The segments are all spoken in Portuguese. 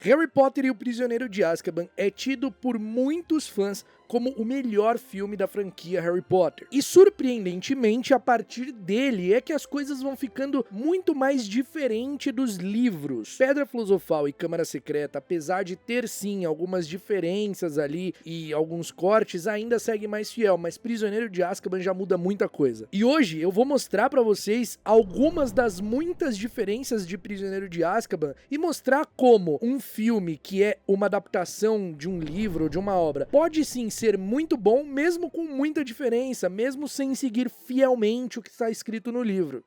Harry Potter e o Prisioneiro de Azkaban é tido por muitos fãs como o melhor filme da franquia Harry Potter. E surpreendentemente, a partir dele é que as coisas vão ficando muito mais diferente dos livros. Pedra Filosofal e Câmara Secreta, apesar de ter sim algumas diferenças ali e alguns cortes, ainda segue mais fiel, mas Prisioneiro de Azkaban já muda muita coisa. E hoje eu vou mostrar pra vocês algumas das muitas diferenças de Prisioneiro de Azkaban e mostrar como um filme que é uma adaptação de um livro ou de uma obra pode sim ser muito bom, mesmo com muita diferença, mesmo sem seguir fielmente o que está escrito no livro.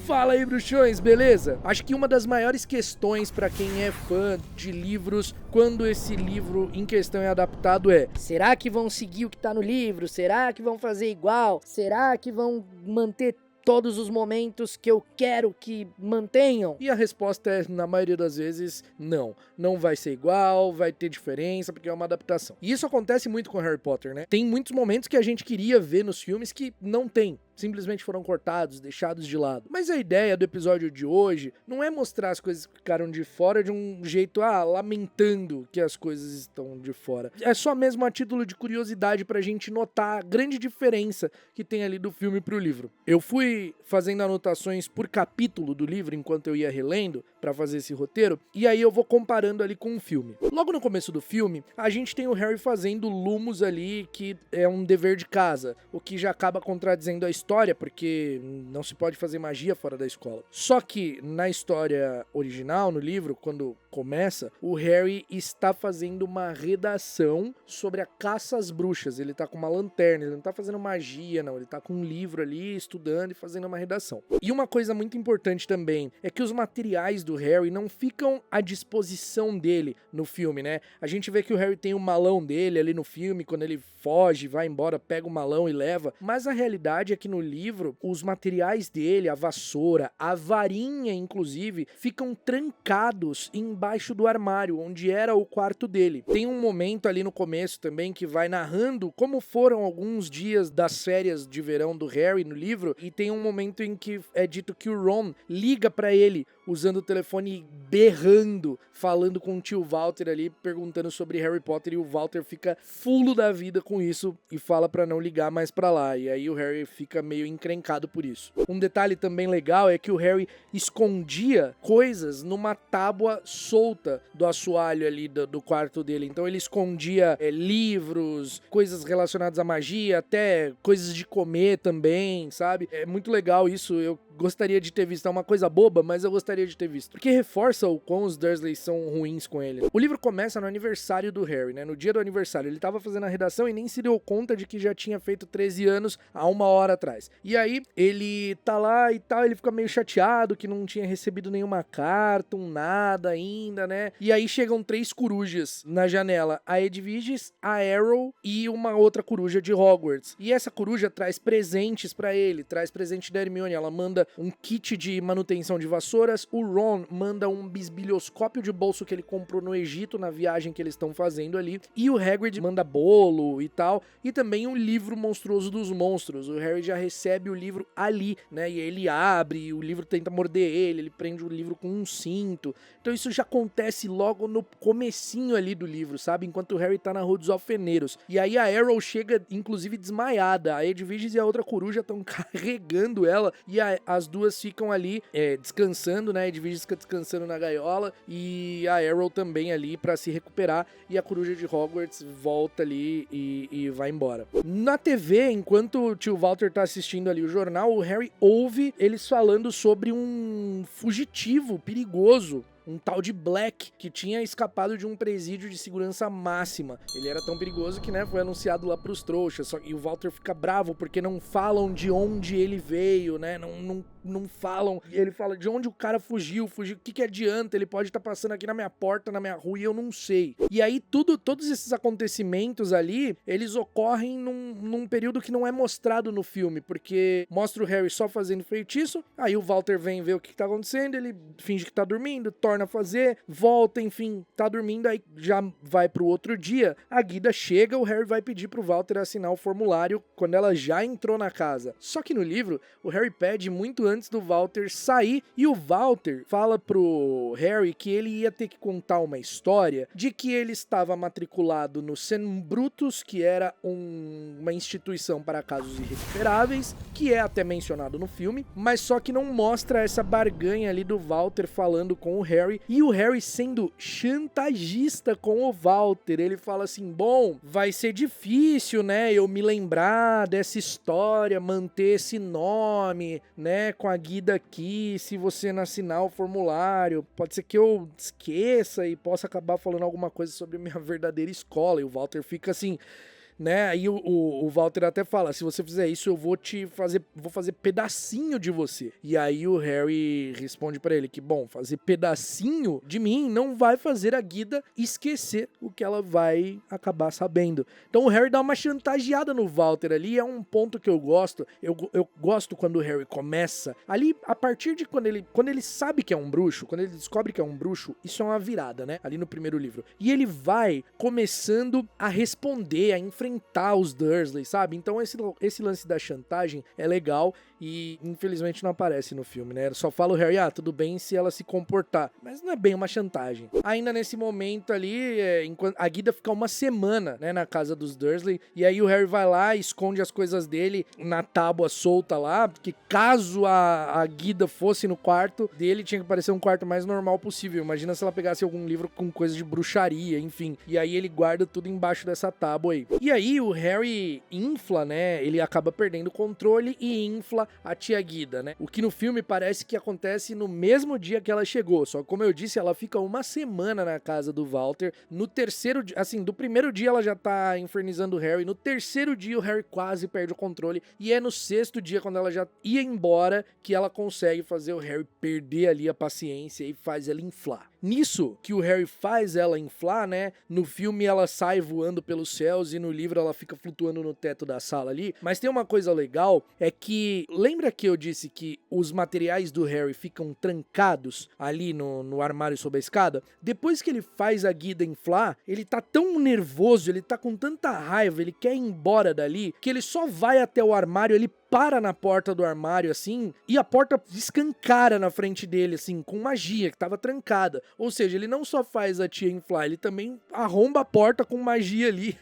Fala aí, bruxões, beleza? Acho que uma das maiores questões pra quem é fã de livros quando esse livro em questão é adaptado é: será que vão seguir o que tá no livro? Será que vão fazer igual? Será que vão manter todos os momentos que eu quero que mantenham? E a resposta é, na maioria das vezes, não. Não vai ser igual, vai ter diferença, porque é uma adaptação. E isso acontece muito com Harry Potter, né? Tem muitos momentos que a gente queria ver nos filmes que não tem. Simplesmente foram cortados, deixados de lado. Mas a ideia do episódio de hoje não é mostrar as coisas que ficaram de fora de um jeito, lamentando que as coisas estão de fora. É só mesmo a título de curiosidade pra gente notar a grande diferença que tem ali do filme pro livro. Eu fui fazendo anotações por capítulo do livro enquanto eu ia relendo pra fazer esse roteiro, e aí eu vou comparando ali com o filme. Logo no começo do filme, a gente tem o Harry fazendo lumos ali, que é um dever de casa, o que já acaba contradizendo a história, porque não se pode fazer magia fora da escola. Só que na história original, no livro, quando começa, o Harry está fazendo uma redação sobre a caça às bruxas. Ele tá com uma lanterna, ele não tá fazendo magia, não. Ele tá com um livro ali, estudando e fazendo uma redação. E uma coisa muito importante também é que os materiais do Harry não ficam à disposição dele no filme, né? A gente vê que o Harry tem o malão dele ali no filme, quando ele foge, vai embora, pega o malão e leva. Mas a realidade é que no livro, os materiais dele, a vassoura, a varinha, inclusive, ficam trancados embaixo do armário, onde era o quarto dele. Tem um momento ali no começo também que vai narrando como foram alguns dias das férias de verão do Harry no livro, e tem um momento em que é dito que o Ron liga pra ele usando o telefone, berrando, falando com o tio Walter ali, perguntando sobre Harry Potter, e o Walter fica fulo da vida com isso e fala pra não ligar mais pra lá, e aí o Harry fica meio encrencado por isso. Um detalhe também legal é que o Harry escondia coisas numa tábua solta do assoalho ali do quarto dele, então ele escondia livros, coisas relacionadas à magia, até coisas de comer também, sabe? É muito legal isso, eu gostaria de ter visto, é uma coisa boba, mas eu gostaria de ter visto, porque reforça o quão os Dursley são ruins com ele. O livro começa no aniversário do Harry, né? No dia do aniversário, ele tava fazendo a redação e nem se deu conta de que já tinha feito 13 anos há 1 hora atrás. E aí, ele tá lá e tal, ele fica meio chateado que não tinha recebido nenhuma carta, nada ainda, né? E aí chegam 3 corujas na janela, a Edwiges, a Arrow e uma outra coruja de Hogwarts. E essa coruja traz presentes pra ele, traz presente da Hermione, ela manda um kit de manutenção de vassouras, o Ron manda um bisbilhoscópio de bolso que ele comprou no Egito na viagem que eles estão fazendo ali, e o Hagrid manda bolo e tal, e também um livro monstruoso dos monstros. O Harry já recebe o livro ali, né, e ele abre, e o livro tenta morder ele prende o livro com um cinto, então isso já acontece logo no comecinho ali do livro, sabe, enquanto o Harry tá na Rua dos Alfeneiros, e aí a Arrow chega inclusive desmaiada, a Edwiges e a outra coruja estão carregando ela, e as duas ficam ali descansando, né? A Edwiges fica descansando na gaiola e a Arrow também ali pra se recuperar, e a coruja de Hogwarts volta ali e vai embora. Na TV, enquanto o tio Walter tá assistindo ali o jornal, o Harry ouve eles falando sobre um fugitivo perigoso, um tal de Black, que tinha escapado de um presídio de segurança máxima. Ele era tão perigoso que, né, foi anunciado lá pros trouxas, e o Walter fica bravo porque não falam de onde ele veio, né, não não falam. E ele fala, de onde o cara fugiu, o que adianta? Ele pode estar passando aqui na minha porta, na minha rua, e eu não sei. E aí todos esses acontecimentos ali, eles ocorrem num período que não é mostrado no filme, porque mostra o Harry só fazendo feitiço, aí o Walter vem ver o que tá acontecendo, ele finge que tá dormindo, torna a fazer, volta, enfim, tá dormindo, aí já vai pro outro dia, a Guida chega, o Harry vai pedir pro Walter assinar o formulário quando ela já entrou na casa. Só que no livro, o Harry pede muito antes do Walter sair, e o Walter fala pro Harry que ele ia ter que contar uma história de que ele estava matriculado no St. Brutus, que era uma instituição para casos irrecuperáveis, que é até mencionado no filme, mas só que não mostra essa barganha ali do Walter falando com o Harry, e o Harry sendo chantagista com o Walter. Ele fala assim, bom, vai ser difícil, né, eu me lembrar dessa história, manter esse nome, né, com a Guida aqui, se você não assinar o formulário, pode ser que eu esqueça e possa acabar falando alguma coisa sobre a minha verdadeira escola. E o Walter fica assim, né, aí o Walter até fala, se você fizer isso eu vou fazer pedacinho de você. E aí o Harry responde pra ele que, bom, fazer pedacinho de mim não vai fazer a Guida esquecer o que ela vai acabar sabendo. Então o Harry dá uma chantageada no Walter ali, é um ponto que eu gosto. Eu gosto quando o Harry começa ali, a partir de quando ele sabe que é um bruxo, quando ele descobre que é um bruxo, isso é uma virada, né, ali no primeiro livro. E ele vai começando a responder, a enfrentar os Dursley, sabe? Então esse lance da chantagem é legal e infelizmente não aparece no filme, né? Só fala o Harry, tudo bem se ela se comportar, mas não é bem uma chantagem. Ainda nesse momento ali, enquanto a Guida fica uma semana, né, na casa dos Dursley, e aí o Harry vai lá, esconde as coisas dele na tábua solta lá, porque caso a Guida fosse no quarto dele, tinha que parecer um quarto mais normal possível. Imagina se ela pegasse algum livro com coisa de bruxaria, enfim. E aí ele guarda tudo embaixo dessa tábua aí. E aí o Harry infla, né, ele acaba perdendo o controle e infla a tia Guida, né? O que no filme parece que acontece no mesmo dia que ela chegou, só que como eu disse, ela fica uma semana na casa do Walter. No terceiro dia, assim, do primeiro dia ela já tá infernizando o Harry, no terceiro dia o Harry quase perde o controle, e é no sexto dia, quando ela já ia embora, que ela consegue fazer o Harry perder ali a paciência e faz ela inflar. Nisso que o Harry faz ela inflar, né, no filme ela sai voando pelos céus e no livro ela fica flutuando no teto da sala ali, mas tem uma coisa legal, é que, lembra que eu disse que os materiais do Harry ficam trancados ali no armário sob a escada? Depois que ele faz a Guida inflar, ele tá tão nervoso, ele tá com tanta raiva, ele quer ir embora dali, que ele só vai até o armário, ele para na porta do armário, assim, e a porta escancara na frente dele, assim, com magia, que tava trancada. Ou seja, ele não só faz a tia inflar, ele também arromba a porta com magia ali,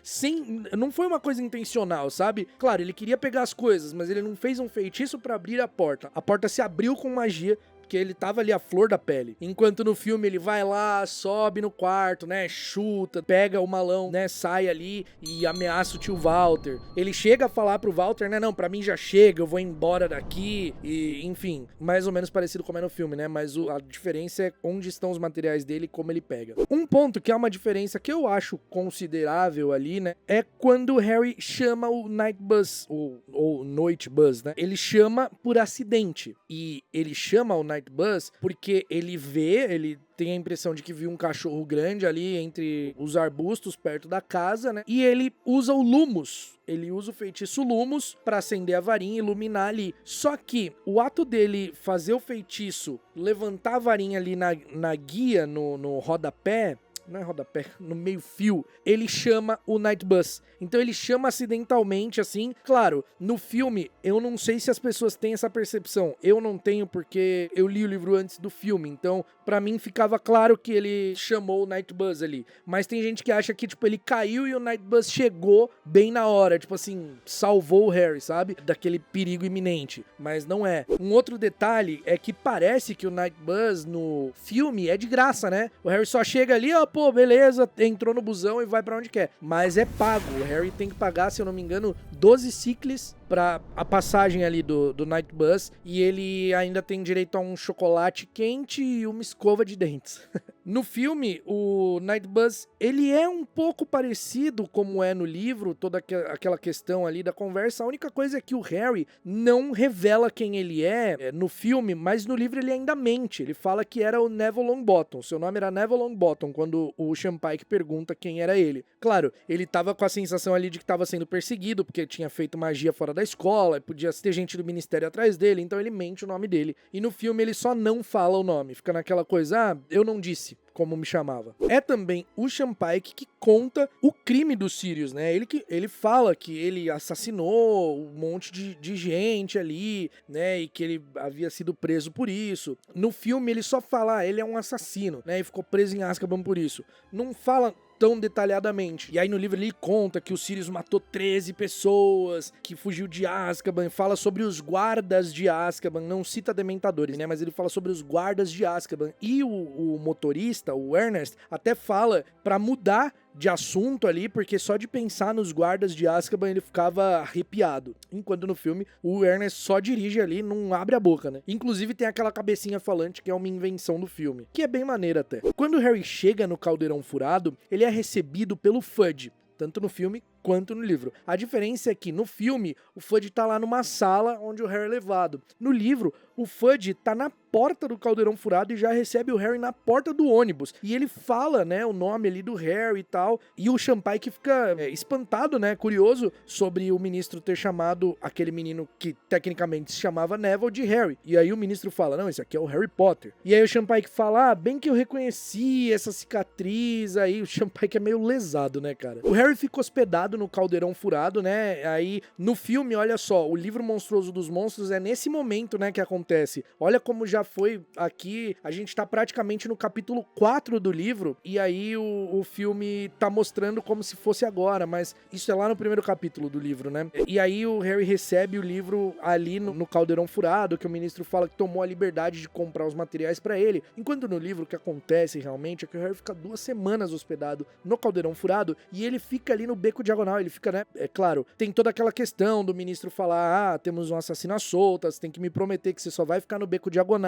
não foi uma coisa intencional, sabe? Claro, ele queria pegar as coisas, mas ele não fez um feitiço pra abrir a porta se abriu com magia, porque ele tava ali à flor da pele. Enquanto no filme ele vai lá, sobe no quarto, né, chuta, pega o malão, né, sai ali e ameaça o tio Walter. Ele chega a falar pro Walter, né, não, pra mim já chega, eu vou embora daqui, e enfim, mais ou menos parecido como é no filme, né, mas a diferença é onde estão os materiais dele e como ele pega. Um ponto que é uma diferença que eu acho considerável ali, né, é quando o Harry chama o Night Bus, ou Noite Bus, né, ele chama por acidente, e ele chama o Night Bus porque ele tem a impressão de que viu um cachorro grande ali entre os arbustos perto da casa, né? E ele usa o Lumos. Ele usa o feitiço Lumos pra acender a varinha e iluminar ali. Só que o ato dele fazer o feitiço, levantar a varinha ali na guia, no rodapé, não é rodapé, no meio fio, ele chama o Night Bus. Então ele chama acidentalmente, assim. Claro, no filme, eu não sei se as pessoas têm essa percepção. Eu não tenho, porque eu li o livro antes do filme. Então, pra mim, ficava claro que ele chamou o Night Bus ali. Mas tem gente que acha que, tipo, ele caiu e o Night Bus chegou bem na hora. Tipo assim, salvou o Harry, sabe? Daquele perigo iminente. Mas não é. Um outro detalhe é que parece que o Night Bus no filme é de graça, né? O Harry só chega ali, ó, pô, beleza, entrou no busão e vai pra onde quer. Mas é pago. O Harry tem que pagar, se eu não me engano, 12 sicles pra a passagem ali do Night Bus, e ele ainda tem direito a um chocolate quente e uma escova de dentes. No filme, o Nightbus, ele é um pouco parecido como é no livro, toda aquela questão ali da conversa. A única coisa é que o Harry não revela quem ele é no filme, mas no livro ele ainda mente. Ele fala que era o Neville Longbottom. Seu nome era Neville Longbottom quando o Sean Pike pergunta quem era ele. Claro, ele tava com a sensação ali de que tava sendo perseguido, porque tinha feito magia fora da escola, podia ter gente do ministério atrás dele, então ele mente o nome dele. E no filme ele só não fala o nome, fica naquela coisa, eu não disse como me chamava. É também o Sean Pike que conta o crime do Sirius, né? Ele fala que ele assassinou um monte de gente ali, né? E que ele havia sido preso por isso. No filme ele só fala, ele é um assassino, né? E ficou preso em Azkaban por isso. Não fala tão detalhadamente. E aí no livro ele conta que o Sirius matou 13 pessoas, que fugiu de Azkaban, fala sobre os guardas de Azkaban, não cita dementadores, né, mas ele fala sobre os guardas de Azkaban. E o motorista, o Ernest, até fala pra mudar de assunto ali, porque só de pensar nos guardas de Azkaban ele ficava arrepiado. Enquanto no filme, o Ernest só dirige ali, não abre a boca, né? Inclusive tem aquela cabecinha falante que é uma invenção do filme, que é bem maneira até. Quando o Harry chega no Caldeirão Furado, ele é recebido pelo Fudge, tanto no filme quanto no livro. A diferença é que no filme, o Fudge tá lá numa sala onde o Harry é levado. No livro, o Fudge tá na porta do Caldeirão Furado e já recebe o Harry na porta do ônibus. E ele fala, né, o nome ali do Harry e tal. E o Sean Pike fica espantado, né, curioso sobre o ministro ter chamado aquele menino que tecnicamente se chamava Neville de Harry. E aí o ministro fala, não, esse aqui é o Harry Potter. E aí o Sean Pike fala, bem que eu reconheci essa cicatriz aí. O Sean Pike é meio lesado, né, cara? O Harry fica hospedado no Caldeirão Furado, né? Aí no filme, olha só, o livro Monstruoso dos Monstros é nesse momento, né, que acontece. Olha como já foi aqui, a gente tá praticamente no capítulo 4 do livro, e aí o filme tá mostrando como se fosse agora, mas isso é lá no primeiro capítulo do livro, né? E aí o Harry recebe o livro ali no Caldeirão Furado, que o ministro fala que tomou a liberdade de comprar os materiais pra ele, enquanto no livro o que acontece realmente é que o Harry fica 2 semanas hospedado no Caldeirão Furado, e ele fica ali no Beco Diagonal, ele fica, né, é claro, tem toda aquela questão do ministro falar, temos um assassino à solta, você tem que me prometer que você só vai ficar no Beco Diagonal,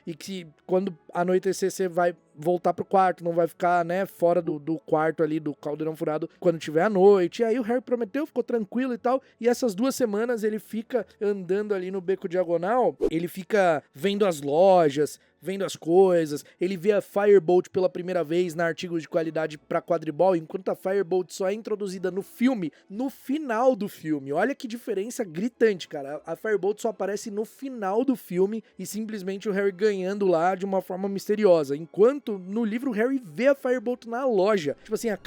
e que quando anoitecer você vai voltar pro quarto, não vai ficar, né, fora do quarto ali do Caldeirão Furado quando tiver a noite. E aí o Harry prometeu, ficou tranquilo e tal, e essas 2 semanas ele fica andando ali no Beco Diagonal, ele fica vendo as lojas, vendo as coisas, ele vê a Firebolt pela primeira vez na Artigos de Qualidade pra Quadribol, enquanto a Firebolt só é introduzida no filme, no final do filme. Olha que diferença gritante, cara. A Firebolt só aparece no final do filme e simplesmente o Harry ganhando lá de uma forma misteriosa, enquanto no livro o Harry vê a Firebolt na loja. Tipo assim, a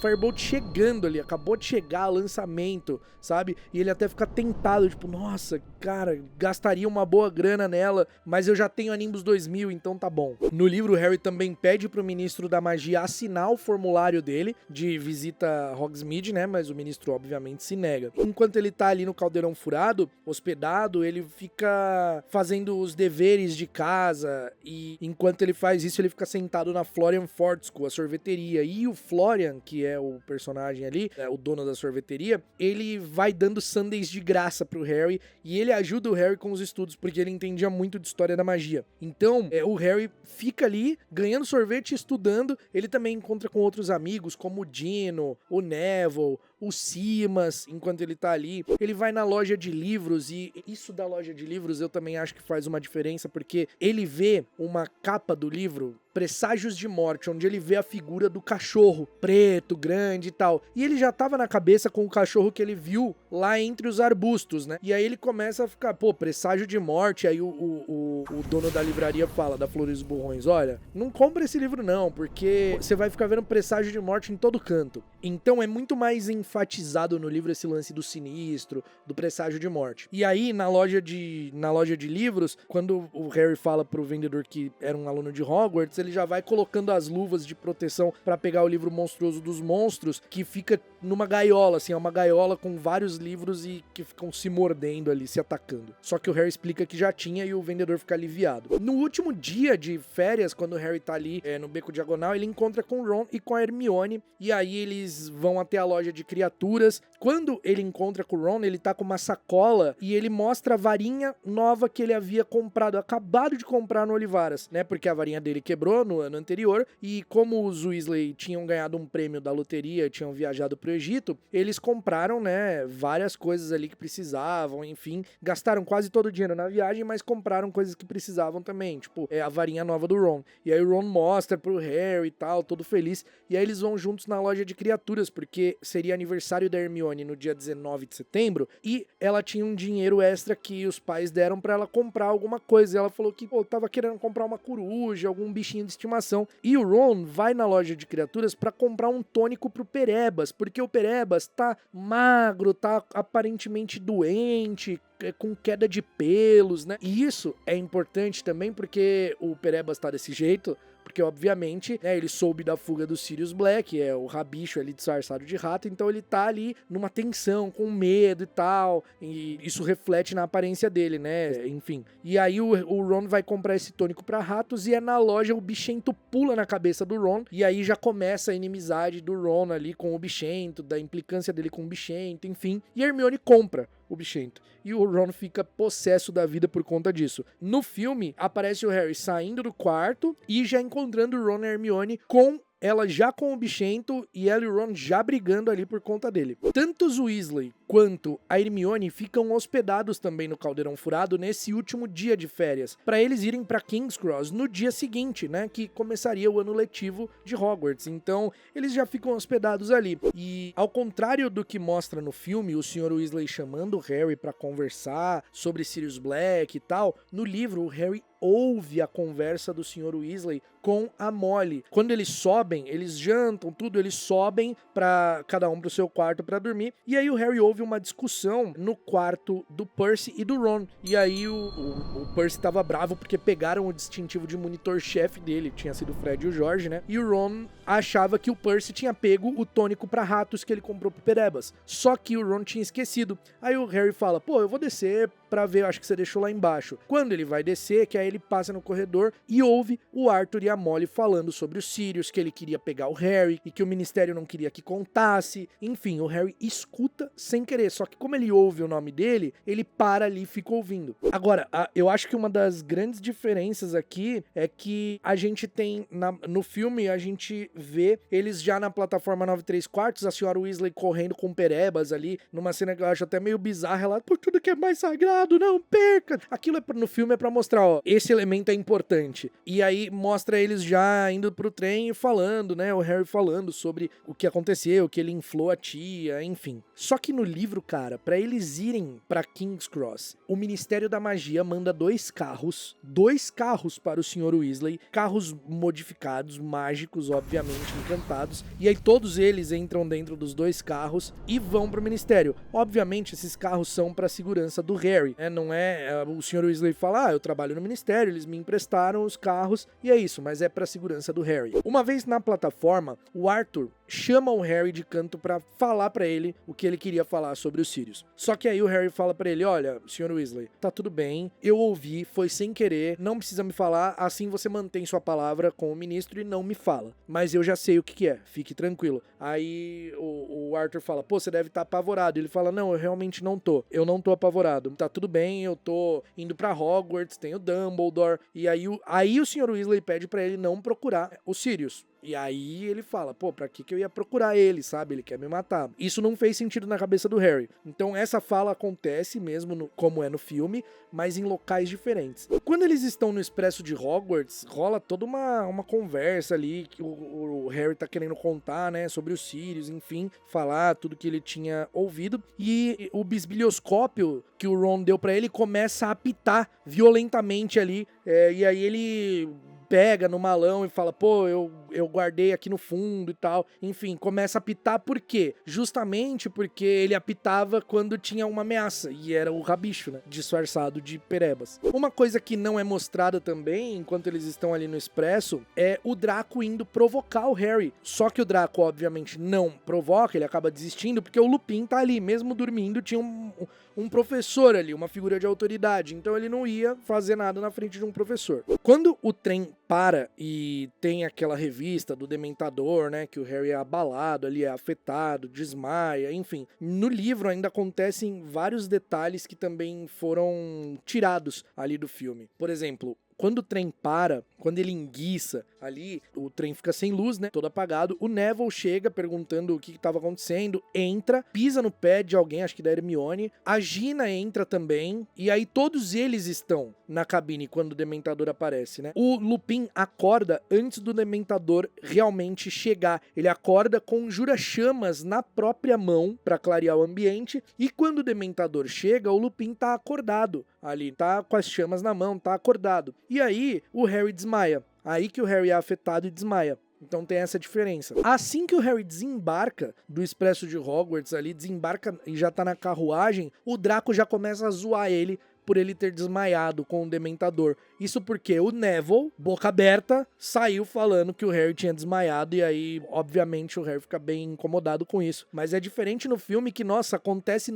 Firebolt chegando ali, acabou de chegar, lançamento, sabe? E ele até fica tentado, tipo, nossa, cara, gastaria uma boa grana nela, mas eu já tenho a Nimbus 2000, então tá bom. No livro, o Harry também pede pro ministro da magia assinar o formulário dele de visita a Hogsmeade, né? Mas o ministro, obviamente, se nega. Enquanto ele tá ali no Caldeirão Furado, hospedado, ele fica fazendo os deveres de casa e enquanto ele faz isso, ele fica sentado na Florian Ford School, a sorveteria. E o Florian, que é o personagem ali, o dono da sorveteria, ele vai dando sundaes de graça pro Harry e ele ajuda o Harry com os estudos, porque ele entendia muito de história da magia. Então, o Harry fica ali, ganhando sorvete, estudando. Ele também encontra com outros amigos, como o Dino, o Neville, o Simas, enquanto ele tá ali. Ele vai na loja de livros, e isso da loja de livros eu também acho que faz uma diferença, porque ele vê uma capa do livro, Presságios de Morte, onde ele vê a figura do cachorro, preto, grande e tal. E ele já tava na cabeça com o cachorro que ele viu lá entre os arbustos, né? E aí ele começa a ficar, presságio de morte. Aí o dono da livraria fala, da Flores dos Burrões, olha, não compra esse livro não, porque você vai ficar vendo presságio de morte em todo canto. Então é muito mais enfatizado no livro esse lance do sinistro, do presságio de morte. E aí, na loja de livros, quando o Harry fala pro vendedor que era um aluno de Hogwarts, ele já vai colocando as luvas de proteção pra pegar o livro Monstruoso dos Monstros, que fica numa gaiola, assim, é uma gaiola com vários livros e que ficam se mordendo ali, se atacando. Só que o Harry explica que já tinha e o vendedor fica aliviado. No último dia de férias, quando o Harry tá ali no Beco Diagonal, ele encontra com o Ron e com a Hermione, e aí eles vão até a loja de criaturas. Quando ele encontra com o Ron, ele tá com uma sacola e ele mostra a varinha nova que ele havia comprado, acabado de comprar no Olivaras, né? Porque a varinha dele quebrou no ano anterior e como os Weasley tinham ganhado um prêmio da loteria, tinham viajado pro Egito, eles compraram, né, várias coisas ali que precisavam, enfim, gastaram quase todo o dinheiro na viagem, mas compraram coisas que precisavam também, tipo, a varinha nova do Ron. E aí o Ron mostra pro Harry e tal, todo feliz, e aí eles vão juntos na loja de criaturas, porque seria aniversário da Hermione no dia 19 de setembro, e ela tinha um dinheiro extra que os pais deram pra ela comprar alguma coisa, e ela falou que, pô, tava querendo comprar uma coruja, algum bichinho de estimação, e o Ron vai na loja de criaturas pra comprar um tônico pro Perebas, porque o Perebas tá magro, tá aparentemente doente, com queda de pelos, né? E isso é importante também porque o Perebas tá desse jeito, porque obviamente, né, ele soube da fuga do Sirius Black, é o rabicho ali disfarçado de rato, então ele tá ali numa tensão, com medo e tal, e isso reflete na aparência dele, né, enfim. E aí o Ron vai comprar esse tônico pra ratos e é na loja o bichento pula na cabeça do Ron, e aí já começa a inimizade do Ron ali com o bichento, da implicância dele com o bichento, enfim, e Hermione compra o bichento. E o Ron fica possesso da vida por conta disso. No filme, aparece o Harry saindo do quarto e já encontrando o Ron e a Hermione com ela já com o bichento e ela e o Ron já brigando ali por conta dele. Tanto os Weasley quanto a Hermione ficam hospedados também no Caldeirão Furado nesse último dia de férias, para eles irem para King's Cross no dia seguinte, né, que começaria o ano letivo de Hogwarts. Então, eles já ficam hospedados ali. E ao contrário do que mostra no filme, o Sr. Weasley chamando o Harry para conversar sobre Sirius Black e tal, no livro o Harry ouve a conversa do Sr. Weasley com a Molly. Quando eles sobem, eles jantam, tudo, eles sobem para cada um pro seu quarto para dormir. E aí o Harry ouve uma discussão no quarto do Percy e do Ron. E aí o Percy tava bravo porque pegaram o distintivo de monitor-chefe dele, tinha sido o Fred e o George, né? E o Ron achava que o Percy tinha pego o tônico para ratos que ele comprou pro Perebas. Só que o Ron tinha esquecido. Aí o Harry fala, pô, eu vou descer pra ver, acho que você deixou lá embaixo. Quando ele vai descer, que aí ele passa no corredor e ouve o Arthur e a Molly falando sobre os Sirius, que ele queria pegar o Harry e que o Ministério não queria que contasse. Enfim, o Harry escuta sem querer, só que como ele ouve o nome dele, ele para ali e fica ouvindo. Agora, eu acho que uma das grandes diferenças aqui é que a gente tem, no filme, a gente vê eles já na plataforma 9/3/4, a senhora Weasley correndo com Perebas ali, numa cena que eu acho até meio bizarra, ela, por tudo que é mais sagrado, não perca! Aquilo no filme é pra mostrar, ó, esse elemento é importante. E aí mostra eles já indo pro trem e falando, né, o Harry falando sobre o que aconteceu, que ele inflou a tia, enfim. Só que no livro, cara, pra eles irem pra King's Cross, o Ministério da Magia manda dois carros para o Sr. Weasley, carros modificados, mágicos, obviamente, encantados, e aí todos eles entram dentro dos dois carros e vão pro Ministério. Obviamente, esses carros são pra segurança do Harry, né? Não é o Sr. Weasley fala, eu trabalho no Ministério, eles me emprestaram os carros, e é isso, mas é pra segurança do Harry. Uma vez na plataforma, o Arthur chama o Harry de canto pra falar pra ele o que ele queria falar sobre os Sirius. Só que aí o Harry fala pra ele, olha, Sr. Weasley, tá tudo bem, eu ouvi, foi sem querer, não precisa me falar, assim você mantém sua palavra com o ministro e não me fala. Mas eu já sei o que é, fique tranquilo. Aí o Arthur fala, pô, você deve estar apavorado. Ele fala, não, eu realmente não tô. Eu não tô apavorado. Tá tudo bem, eu tô indo pra Hogwarts, tem o Dumbledore. E aí o Sr. Weasley pede pra ele não procurar os Sirius. E aí ele fala, pô, pra que eu ia procurar ele, sabe? Ele quer me matar. Isso não fez sentido na cabeça do Harry. Então essa fala acontece mesmo como é no filme, mas em locais diferentes. Quando eles estão no Expresso de Hogwarts, rola toda uma conversa ali, que o Harry tá querendo contar, né, sobre os Sirius, enfim, falar tudo que ele tinha ouvido. E o bisbilhoscópio que o Ron deu pra ele começa a apitar violentamente ali, e aí ele pega no malão e fala, pô, eu guardei aqui no fundo e tal. Enfim, começa a apitar por quê? Justamente porque ele apitava quando tinha uma ameaça, e era o Rabicho, né? Disfarçado de Perebas. Uma coisa que não é mostrada também, enquanto eles estão ali no Expresso, é o Draco indo provocar o Harry. Só que o Draco, obviamente, não provoca, ele acaba desistindo, porque o Lupin tá ali, mesmo dormindo, tinha um professor ali, uma figura de autoridade, então ele não ia fazer nada na frente de um professor. Quando o trem para e tem aquela revista do Dementador, né, que o Harry é abalado ali, é afetado, desmaia, enfim. No livro ainda acontecem vários detalhes que também foram tirados ali do filme. Por exemplo, quando o trem para, quando ele enguiça ali, o trem fica sem luz, né? Todo apagado. O Neville chega perguntando o que estava acontecendo, entra, pisa no pé de alguém, acho que da Hermione. A Gina entra também, e aí todos eles estão na cabine quando o Dementador aparece, né? O Lupin acorda antes do Dementador realmente chegar. Ele acorda com jura-chamas na própria mão para clarear o ambiente, e quando o Dementador chega, o Lupin tá acordado ali, tá com as chamas na mão, tá acordado. E aí o Harry desmaia. Aí que o Harry é afetado e desmaia. Então tem essa diferença. Assim que o Harry desembarca do Expresso de Hogwarts ali, desembarca e já tá na carruagem, o Draco já começa a zoar ele por ele ter desmaiado com o Dementador. Isso porque o Neville, boca aberta, saiu falando que o Harry tinha desmaiado, e aí, obviamente, o Harry fica bem incomodado com isso. Mas é diferente no filme que, nossa, acontece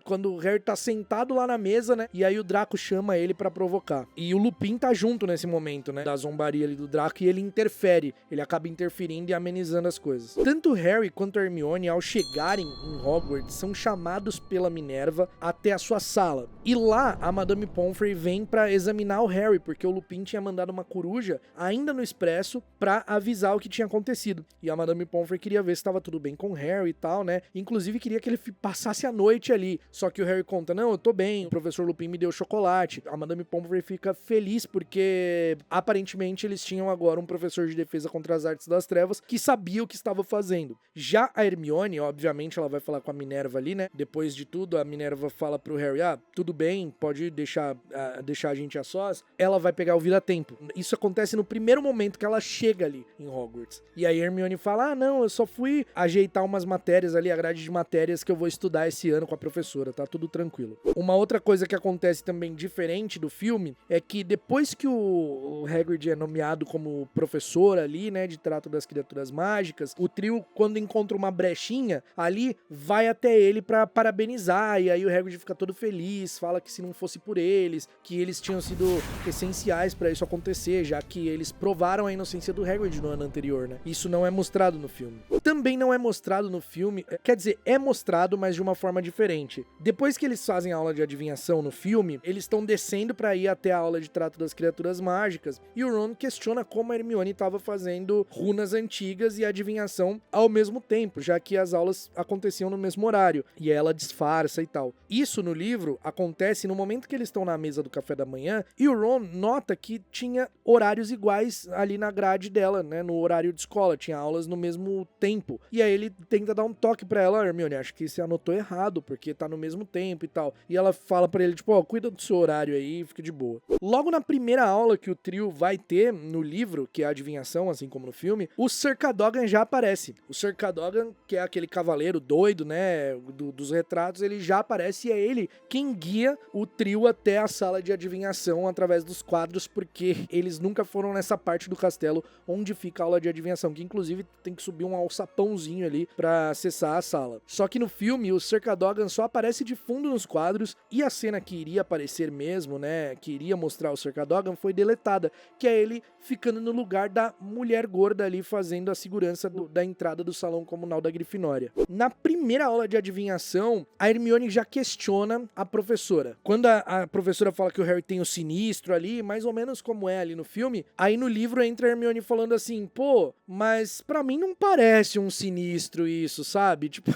quando o Harry tá sentado lá na mesa, né? E aí o Draco chama ele pra provocar. E o Lupin tá junto nesse momento, né? Da zombaria ali do Draco, e ele interfere. Ele acaba interferindo e amenizando as coisas. Tanto o Harry quanto a Hermione, ao chegarem em Hogwarts, são chamados pela Minerva até a sua sala. E lá, a Madame Pomfrey vem pra examinar o Harry, porque o Lupin tinha mandado uma coruja, ainda no Expresso, pra avisar o que tinha acontecido. E a Madame Pomfrey queria ver se tava tudo bem com o Harry e tal, né? Inclusive, queria que ele passasse a noite ali. Só que o Harry conta, não, eu tô bem, o professor Lupin me deu chocolate. A Madame Pomfrey fica feliz porque, aparentemente, eles tinham agora um professor de defesa contra as artes das trevas que sabia o que estava fazendo. Já a Hermione, obviamente, ela vai falar com a Minerva ali, né? Depois de tudo, a Minerva fala pro Harry, tudo bem, pode deixar a gente a sós. Ela vai pegar o vira-tempo. Isso acontece no primeiro momento que ela chega ali em Hogwarts. E aí a Hermione fala, não, eu só fui ajeitar umas matérias ali, a grade de matérias que eu vou estudar esse ano com a professora, tá tudo tranquilo. Uma outra coisa que acontece também diferente do filme é que depois que o Hagrid é nomeado como professor ali, né, de trato das criaturas mágicas, o trio, quando encontra uma brechinha ali, vai até ele pra parabenizar, e aí o Hagrid fica todo feliz, fala que se não fosse por eles, que eles tinham sido essenciais pra isso acontecer, já que eles provaram a inocência do Hagrid no ano anterior, né? Isso não é mostrado no filme. Também não é mostrado no filme, quer dizer, é mostrado, mas de uma forma diferente. Depois que eles fazem a aula de adivinhação no filme, eles estão descendo pra ir até a aula de trato das criaturas mágicas, e o Ron questiona como a Hermione estava fazendo runas antigas e adivinhação ao mesmo tempo, já que as aulas aconteciam no mesmo horário, e ela disfarça e tal. Isso no livro acontece no momento que eles estão na mesa do café da manhã, e o Ron nota que tinha horários iguais ali na grade dela, né, no horário de escola, tinha aulas no mesmo tempo, e aí ele tenta dar um toque pra ela, Hermione, acho que você anotou errado, porque tá no mesmo tempo e tal, e ela fala pra ele, tipo, cuida do seu horário aí, fica de boa. Logo na primeira aula que o trio vai ter no livro, que é a adivinhação, assim como no filme, o Sir Cadogan já aparece. O Sir Cadogan, que é aquele cavaleiro doido, né, dos retratos, ele já aparece, e é ele quem guia o trio até a sala de adivinhação através dos quadros, porque eles nunca foram nessa parte do castelo onde fica a aula de adivinhação, que inclusive tem que subir um alçapãozinho ali pra acessar a sala. Só que no filme, o Sir Cadogan só aparece de fundo nos quadros, e a cena que iria aparecer mesmo, né, que iria mostrar o Sir Cadogan foi deletada, que é ele ficando no lugar da mulher gorda ali fazendo a segurança da entrada do salão comunal da Grifinória. Na primeira aula de adivinhação, a Hermione já questiona a professora. Quando a professora fala que o Harry tem o sinistro ali, mais ou menos como é ali no filme, aí no livro entra a Hermione falando assim, pô, mas pra mim não parece um sinistro isso, sabe? Tipo...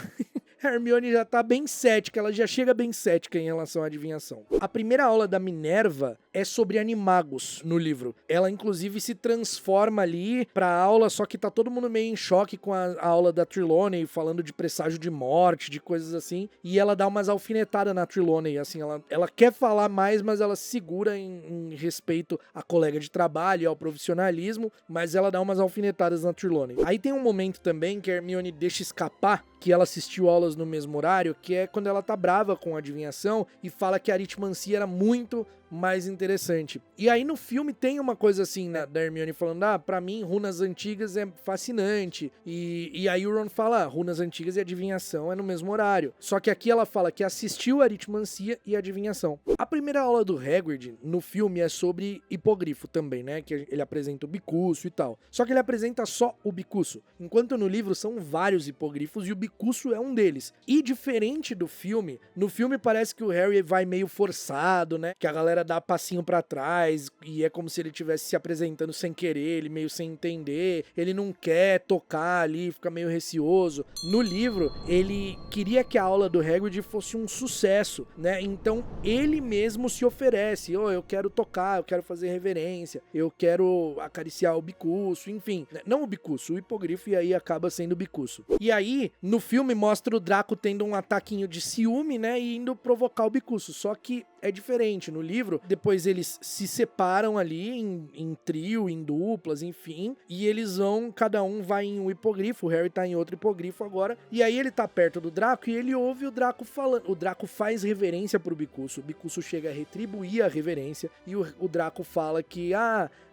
a Hermione já tá bem cética, ela já chega bem cética em relação à adivinhação. A primeira aula da Minerva é sobre animagos no livro. Ela, inclusive, se transforma ali pra aula, só que tá todo mundo meio em choque com a aula da Trelawney, falando de presságio de morte, de coisas assim, e ela dá umas alfinetadas na Trelawney, assim, ela quer falar mais, mas ela se segura em respeito à colega de trabalho e ao profissionalismo, mas ela dá umas alfinetadas na Trelawney. Aí tem um momento também que a Hermione deixa escapar que ela assistiu aulas no mesmo horário, que é quando ela tá brava com a adivinhação e fala que a aritmancia era muito mais interessante. E aí no filme tem uma coisa assim, né, da Hermione falando, pra mim runas antigas é fascinante, e aí o Ron fala, runas antigas e adivinhação é no mesmo horário. Só que aqui ela fala que assistiu a aritmancia e a adivinhação. A primeira aula do Hagrid no filme é sobre hipogrifo também, né, que ele apresenta o bicuço e tal. Só que ele apresenta só o bicuço, enquanto no livro são vários hipogrifos e o bicuço é um deles. E diferente do filme, no filme parece que o Harry vai meio forçado, né, que a galera dá passinho pra trás e é como se ele estivesse se apresentando sem querer, ele meio sem entender, ele não quer tocar ali, fica meio receoso. No livro, ele queria que a aula do Hagrid fosse um sucesso, né? Então ele mesmo se oferece, eu quero tocar, eu quero fazer reverência, eu quero acariciar o bicuço, enfim, não o bicuço, o hipogrifo, e aí acaba sendo o bicuço. E aí, no filme mostra o Draco tendo um ataquinho de ciúme, né, e indo provocar o bicuço, só que é diferente. No livro, depois eles se separam ali em trio, em duplas, enfim, e eles vão, cada um vai em um hipogrifo, o Harry tá em outro hipogrifo agora, e aí ele tá perto do Draco e ele ouve o Draco falando, o Draco faz reverência pro bicuço, o bicuço chega a retribuir a reverência, e o Draco fala que,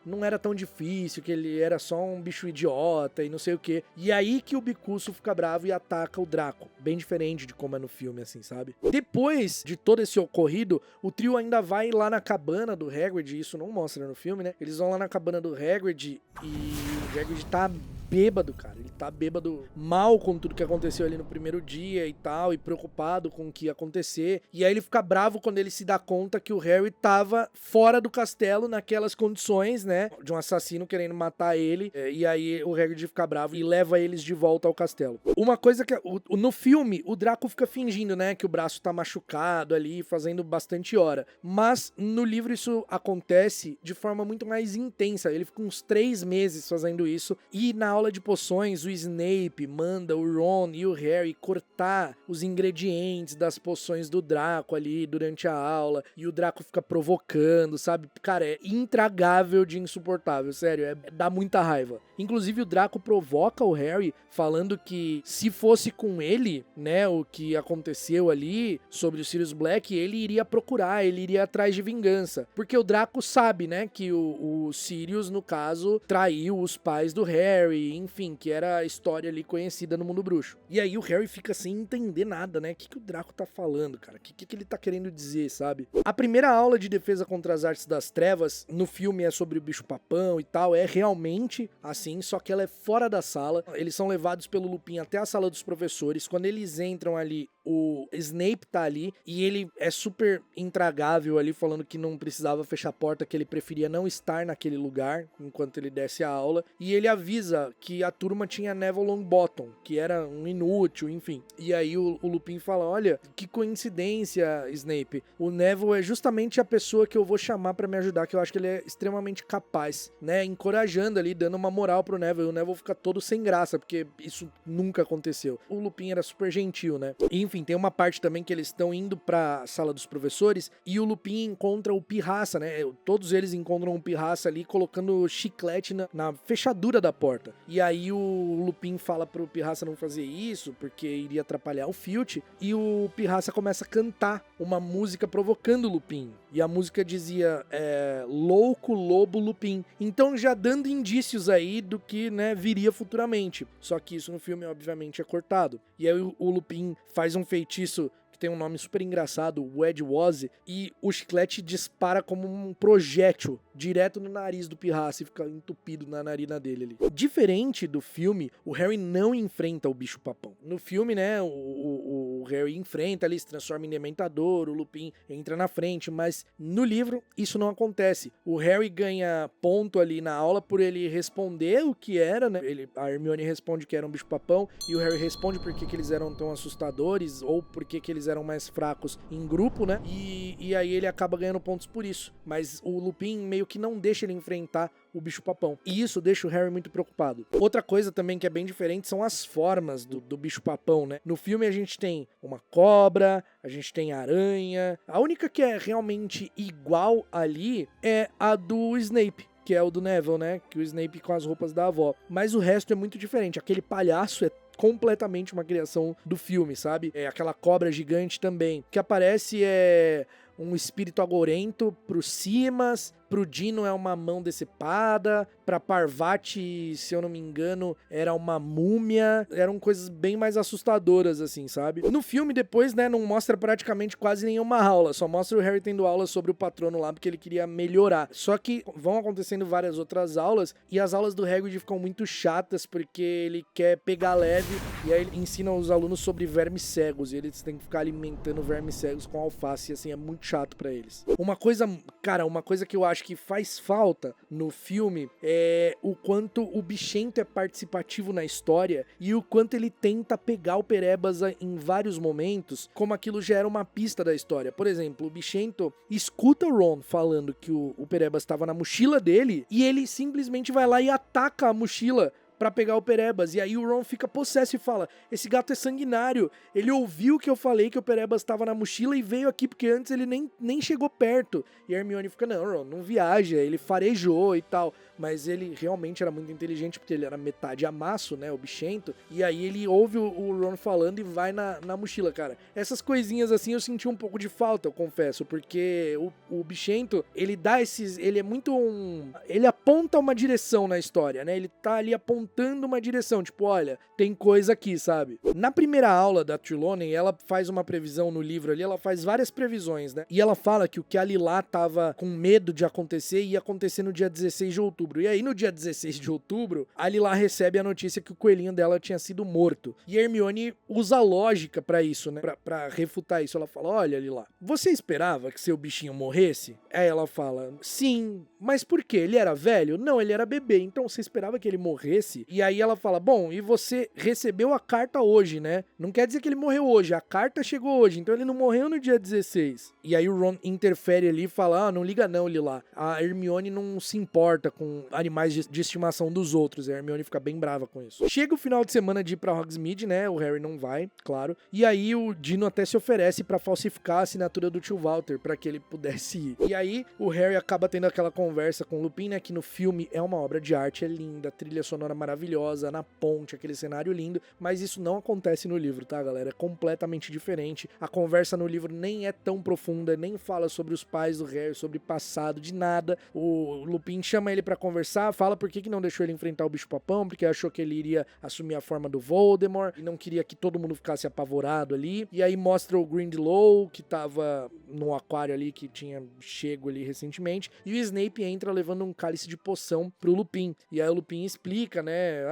não era tão difícil, que ele era só um bicho idiota e não sei o que. E aí que o bicuço fica bravo e ataca o Draco. Bem diferente de como é no filme, assim, sabe? Depois de todo esse ocorrido, o trio ainda vai lá na cabana do Hagrid, isso não mostra no filme, né? Eles vão lá na cabana do Hagrid e o Hagrid tá bêbado, cara. Ele tá bêbado mal com tudo que aconteceu ali no primeiro dia e tal, e preocupado com o que ia acontecer. E aí ele fica bravo quando ele se dá conta que o Harry tava fora do castelo naquelas condições, né, de um assassino querendo matar ele. E aí o Hagrid fica bravo e leva eles de volta ao castelo. Uma coisa que no filme o Draco fica fingindo, né, que o braço tá machucado ali, fazendo bastante hora. Mas no livro isso acontece de forma muito mais intensa. Ele fica uns 3 meses fazendo isso. E na aula de poções, o Snape manda o Ron e o Harry cortar os ingredientes das poções do Draco ali durante a aula, e o Draco fica provocando, sabe? Cara, é intragável de insuportável, sério, dá muita raiva. Inclusive o Draco provoca o Harry falando que se fosse com ele, né, o que aconteceu ali sobre o Sirius Black, ele iria procurar, ele iria atrás de vingança, porque o Draco sabe, né, que o Sirius, no caso, traiu os pais do Harry, enfim, que era a história ali conhecida no mundo bruxo. E aí o Harry fica sem entender nada, né? O que o Draco tá falando, cara? O que ele tá querendo dizer, sabe? A primeira aula de defesa contra as artes das trevas, no filme é sobre o bicho-papão e tal, é realmente assim, só que ela é fora da sala. Eles são levados pelo Lupin até a sala dos professores. Quando eles entram ali, o Snape tá ali e ele é super intragável ali, falando que não precisava fechar a porta, que ele preferia não estar naquele lugar enquanto ele desse a aula. E ele avisa que a turma tinha Neville Longbottom, que era um inútil, enfim. E aí o Lupin fala, olha, que coincidência, Snape. O Neville é justamente a pessoa que eu vou chamar pra me ajudar, que eu acho que ele é extremamente capaz, né? Encorajando ali, dando uma moral pro Neville. E o Neville fica todo sem graça, porque isso nunca aconteceu. O Lupin era super gentil, né? E, enfim, tem uma parte também que eles estão indo pra sala dos professores e o Lupin encontra o Pirraça, né? Todos eles encontram o Pirraça ali colocando chiclete na fechadura da porta. E aí o Lupin fala pro Pirraça não fazer isso, porque iria atrapalhar o Filch, e o Pirraça começa a cantar uma música provocando o Lupin. E a música dizia, Louco Lobo Lupin. Então já dando indícios aí do que, né, viria futuramente. Só que isso no filme, obviamente, é cortado. E aí o Lupin faz um feitiço que tem um nome super engraçado, o Wedge Wozzy, e o chiclete dispara como um projétil direto no nariz do Pirraça e fica entupido na narina dele ali. Diferente do filme, o Harry não enfrenta o bicho-papão. No filme, né, o Harry enfrenta ali, se transforma em dementador, o Lupin entra na frente, mas no livro isso não acontece. O Harry ganha ponto ali na aula por ele responder o que era, né? A Hermione responde que era um bicho-papão e o Harry responde por que eles eram tão assustadores ou por que eles eram mais fracos em grupo, né? E aí ele acaba ganhando pontos por isso. Mas o Lupin meio que não deixa ele enfrentar o bicho-papão. E isso deixa o Harry muito preocupado. Outra coisa também que é bem diferente são as formas do bicho-papão, né? No filme a gente tem uma cobra, a gente tem aranha. A única que é realmente igual ali é a do Snape, que é o do Neville, né? Que o Snape com as roupas da avó. Mas o resto é muito diferente. Aquele palhaço é completamente uma criação do filme, sabe? É aquela cobra gigante também. O que aparece é um espírito agorento pro Simas, pro Dino é uma mão decepada, pra Parvati, se eu não me engano, era uma múmia. Eram coisas bem mais assustadoras, assim, sabe? No filme, depois, né, não mostra praticamente quase nenhuma aula, só mostra o Harry tendo aula sobre o patrono lá, porque ele queria melhorar. Só que vão acontecendo várias outras aulas, e as aulas do Hagrid ficam muito chatas, porque ele quer pegar leve, e aí ele ensina os alunos sobre vermes cegos, e eles têm que ficar alimentando vermes cegos com alface, e assim, é muito chato pra eles. Uma coisa que eu acho que faz falta no filme é o quanto o Bichento é participativo na história e o quanto ele tenta pegar o Perebas em vários momentos, como aquilo já era uma pista da história. Por exemplo, o Bichento escuta o Ron falando que o Perebas estava na mochila dele e ele simplesmente vai lá e ataca a mochila pra pegar o Perebas, e aí o Ron fica possesso e fala, esse gato é sanguinário, ele ouviu que eu falei que o Perebas estava na mochila e veio aqui, porque antes ele nem chegou perto, e a Hermione fica, não, Ron, não viaja, ele farejou e tal, mas ele realmente era muito inteligente, porque ele era metade amasso, né, o Bichento, e aí ele ouve o Ron falando e vai na mochila, cara. Essas coisinhas assim eu senti um pouco de falta, eu confesso, porque o Bichento, ele dá ele é muito ele aponta uma direção na história, né, ele tá ali apontando uma direção, tipo, olha, tem coisa aqui, sabe? Na primeira aula da Trelawney, ela faz uma previsão no livro ali, ela faz várias previsões, né? E ela fala que o que a Lilá tava com medo de acontecer ia acontecer no dia 16 de outubro. E aí, no dia 16 de outubro, a Lilá recebe a notícia que o coelhinho dela tinha sido morto. E a Hermione usa lógica pra isso, né? Pra refutar isso. Ela fala, olha, Lilá, você esperava que seu bichinho morresse? Aí ela fala, sim, mas por quê? Ele era velho? Não, ele era bebê, então você esperava que ele morresse? E aí ela fala, bom, e você recebeu a carta hoje, né? Não quer dizer que ele morreu hoje, a carta chegou hoje, então ele não morreu no dia 16. E aí o Ron interfere ali e fala, não liga não, Lilá. A Hermione não se importa com animais de estimação dos outros, a Hermione fica bem brava com isso. Chega o final de semana de ir pra Hogsmeade, né? O Harry não vai, claro. E aí o Dino até se oferece pra falsificar a assinatura do tio Walter, pra que ele pudesse ir. E aí o Harry acaba tendo aquela conversa com o Lupin, né? Que no filme é uma obra de arte, é linda, trilha sonora maravilhosa, na ponte, aquele cenário lindo, mas isso não acontece no livro, tá, galera? É completamente diferente. A conversa no livro nem é tão profunda, nem fala sobre os pais do Harry, sobre passado, de nada. O Lupin chama ele pra conversar, fala por que não deixou ele enfrentar o bicho-papão, porque achou que ele iria assumir a forma do Voldemort e não queria que todo mundo ficasse apavorado ali. E aí mostra o Grindelow, que tava no aquário ali, que tinha chego ali recentemente, e o Snape entra levando um cálice de poção pro Lupin. E aí o Lupin explica, né,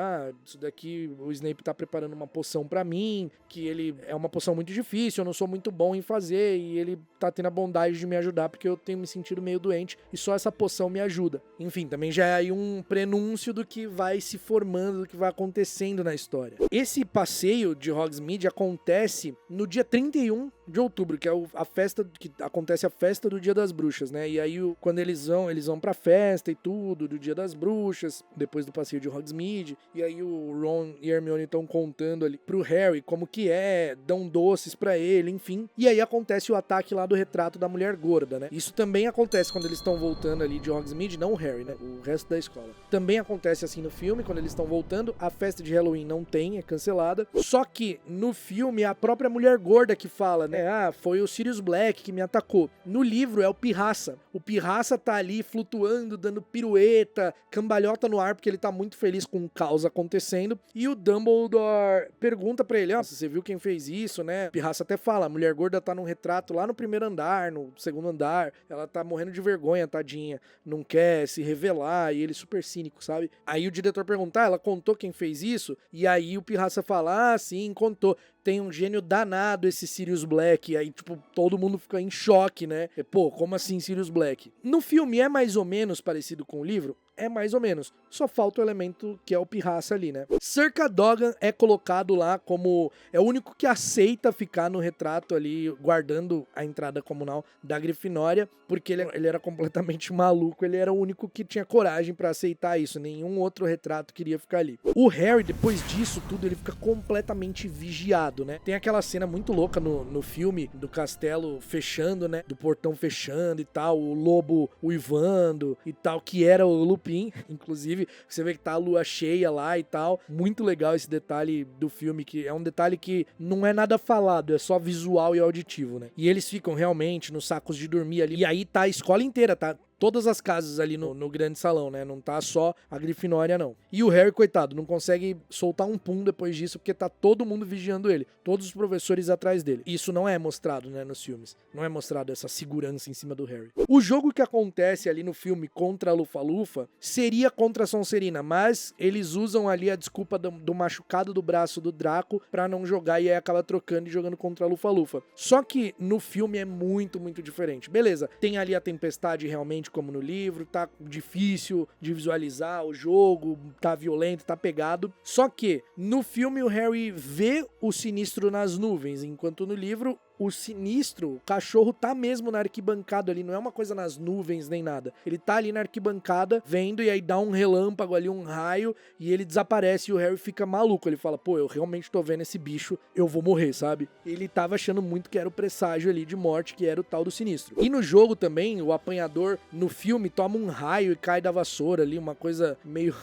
isso daqui, o Snape tá preparando uma poção pra mim, que ele é uma poção muito difícil, eu não sou muito bom em fazer, e ele tá tendo a bondade de me ajudar, porque eu tenho me sentido meio doente, e só essa poção me ajuda. Enfim, também já é aí um prenúncio do que vai se formando, do que vai acontecendo na história. Esse passeio de Hogsmeade acontece no dia 31 de outubro, que é a festa, que acontece a festa do Dia das Bruxas, né? E aí, quando eles vão pra festa e tudo, do Dia das Bruxas, depois do passeio de Hogsmeade, e aí o Ron e a Hermione estão contando ali pro Harry como que é, dão doces pra ele, enfim. E aí acontece o ataque lá do retrato da mulher gorda, né? Isso também acontece quando eles estão voltando ali de Hogsmeade, não o Harry, né? O resto da escola. Também acontece assim no filme, quando eles estão voltando, a festa de Halloween não tem, é cancelada. Só que no filme é a própria mulher gorda que fala, né? foi o Sirius Black que me atacou. No livro é o Pirraça. O Pirraça tá ali flutuando, dando pirueta, cambalhota no ar, porque ele tá muito feliz com o caos acontecendo. E o Dumbledore pergunta pra ele, você viu quem fez isso, né? O Pirraça até fala, a mulher gorda tá num retrato lá no primeiro andar, no segundo andar, ela tá morrendo de vergonha, tadinha, não quer se revelar, e ele super cínico, sabe? Aí o diretor pergunta, ela contou quem fez isso? E aí o Pirraça fala, sim, contou. Tem um gênio danado esse Sirius Black. E aí, tipo, todo mundo fica em choque, né? Pô, como assim Sirius Black? No filme é mais ou menos parecido com o livro? É mais ou menos. Só falta o elemento que é o Pirraça ali, né? Sir Cadogan é colocado lá como... É o único que aceita ficar no retrato ali, guardando a entrada comunal da Grifinória, porque ele era completamente maluco. Ele era o único que tinha coragem pra aceitar isso. Nenhum outro retrato queria ficar ali. O Harry, depois disso tudo, ele fica completamente vigiado, né? Tem aquela cena muito louca no filme do castelo fechando, né? Do portão fechando e tal, o lobo uivando e tal, que era o Lupin. Inclusive, você vê que tá a lua cheia lá e tal. Muito legal esse detalhe do filme, que é um detalhe que não é nada falado, é só visual e auditivo, né? E eles ficam realmente nos sacos de dormir ali. E aí tá a escola inteira, tá? Todas as casas ali no grande salão, né? Não tá só a Grifinória, não. E o Harry, coitado, não consegue soltar um pum depois disso, porque tá todo mundo vigiando ele. Todos os professores atrás dele. Isso não é mostrado, né, nos filmes. Não é mostrado essa segurança em cima do Harry. O jogo que acontece ali no filme contra a Lufa-Lufa seria contra a Sonserina, mas eles usam ali a desculpa do machucado do braço do Draco pra não jogar, e aí acaba trocando e jogando contra a Lufa-Lufa. Só que no filme é muito, muito diferente. Beleza, tem ali a tempestade realmente como no livro, tá difícil de visualizar o jogo, tá violento, tá pegado. Só que no filme o Harry vê o Sinistro nas nuvens, enquanto no livro o Sinistro, o cachorro, tá mesmo na arquibancada ali, não é uma coisa nas nuvens nem nada. Ele tá ali na arquibancada, vendo, e aí dá um relâmpago ali, um raio, e ele desaparece, e o Harry fica maluco. Ele fala, pô, eu realmente tô vendo esse bicho, eu vou morrer, sabe? Ele tava achando muito que era o presságio ali de morte, que era o tal do Sinistro. E no jogo também, o apanhador, no filme, toma um raio e cai da vassoura ali, uma coisa meio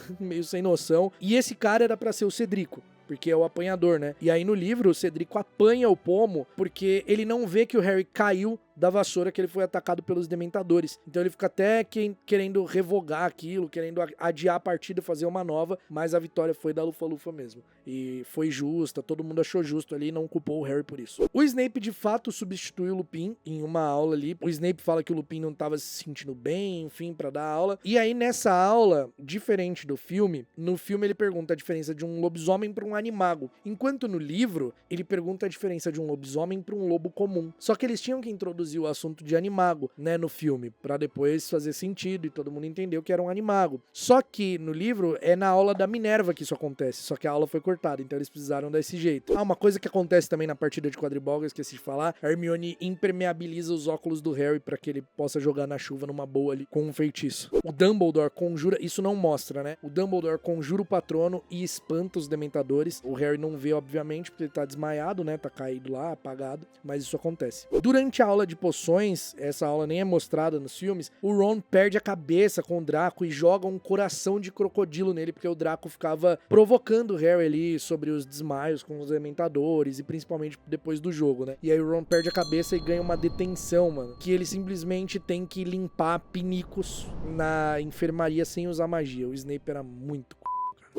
sem noção. E esse cara era pra ser o Cedrico, porque é o apanhador, né? E aí no livro o Cedrico apanha o pomo porque ele não vê que o Harry caiu da vassoura, que ele foi atacado pelos dementadores. Então ele fica até querendo revogar aquilo, querendo adiar a partida, fazer uma nova, mas a vitória foi da Lufa-Lufa mesmo. E foi justa, todo mundo achou justo ali e não culpou o Harry por isso. O Snape de fato substitui o Lupin em uma aula ali. O Snape fala que o Lupin não estava se sentindo bem, enfim, pra dar aula. E aí nessa aula, diferente do filme, no filme ele pergunta a diferença de um lobisomem para um animago. Enquanto no livro, ele pergunta a diferença de um lobisomem para um lobo comum. Só que eles tinham que introduzir o assunto de animago, né, no filme, pra depois fazer sentido e todo mundo entendeu que era um animago. Só que no livro é na aula da Minerva que isso acontece, só que a aula foi cortada, então eles precisaram desse jeito. Uma coisa que acontece também na partida de quadribol, eu esqueci de falar, a Hermione impermeabiliza os óculos do Harry pra que ele possa jogar na chuva numa boa ali com um feitiço. O Dumbledore conjura, isso não mostra, né? O Dumbledore conjura o patrono e espanta os dementadores. O Harry não vê, obviamente, porque ele tá desmaiado, né? Tá caído lá, apagado, mas isso acontece. Durante a aula de poções, essa aula nem é mostrada nos filmes, o Ron perde a cabeça com o Draco e joga um coração de crocodilo nele, porque o Draco ficava provocando o Harry ali sobre os desmaios com os dementadores, e principalmente depois do jogo, né? E aí o Ron perde a cabeça e ganha uma detenção, mano, que ele simplesmente tem que limpar pinicos na enfermaria sem usar magia. O Snape era muito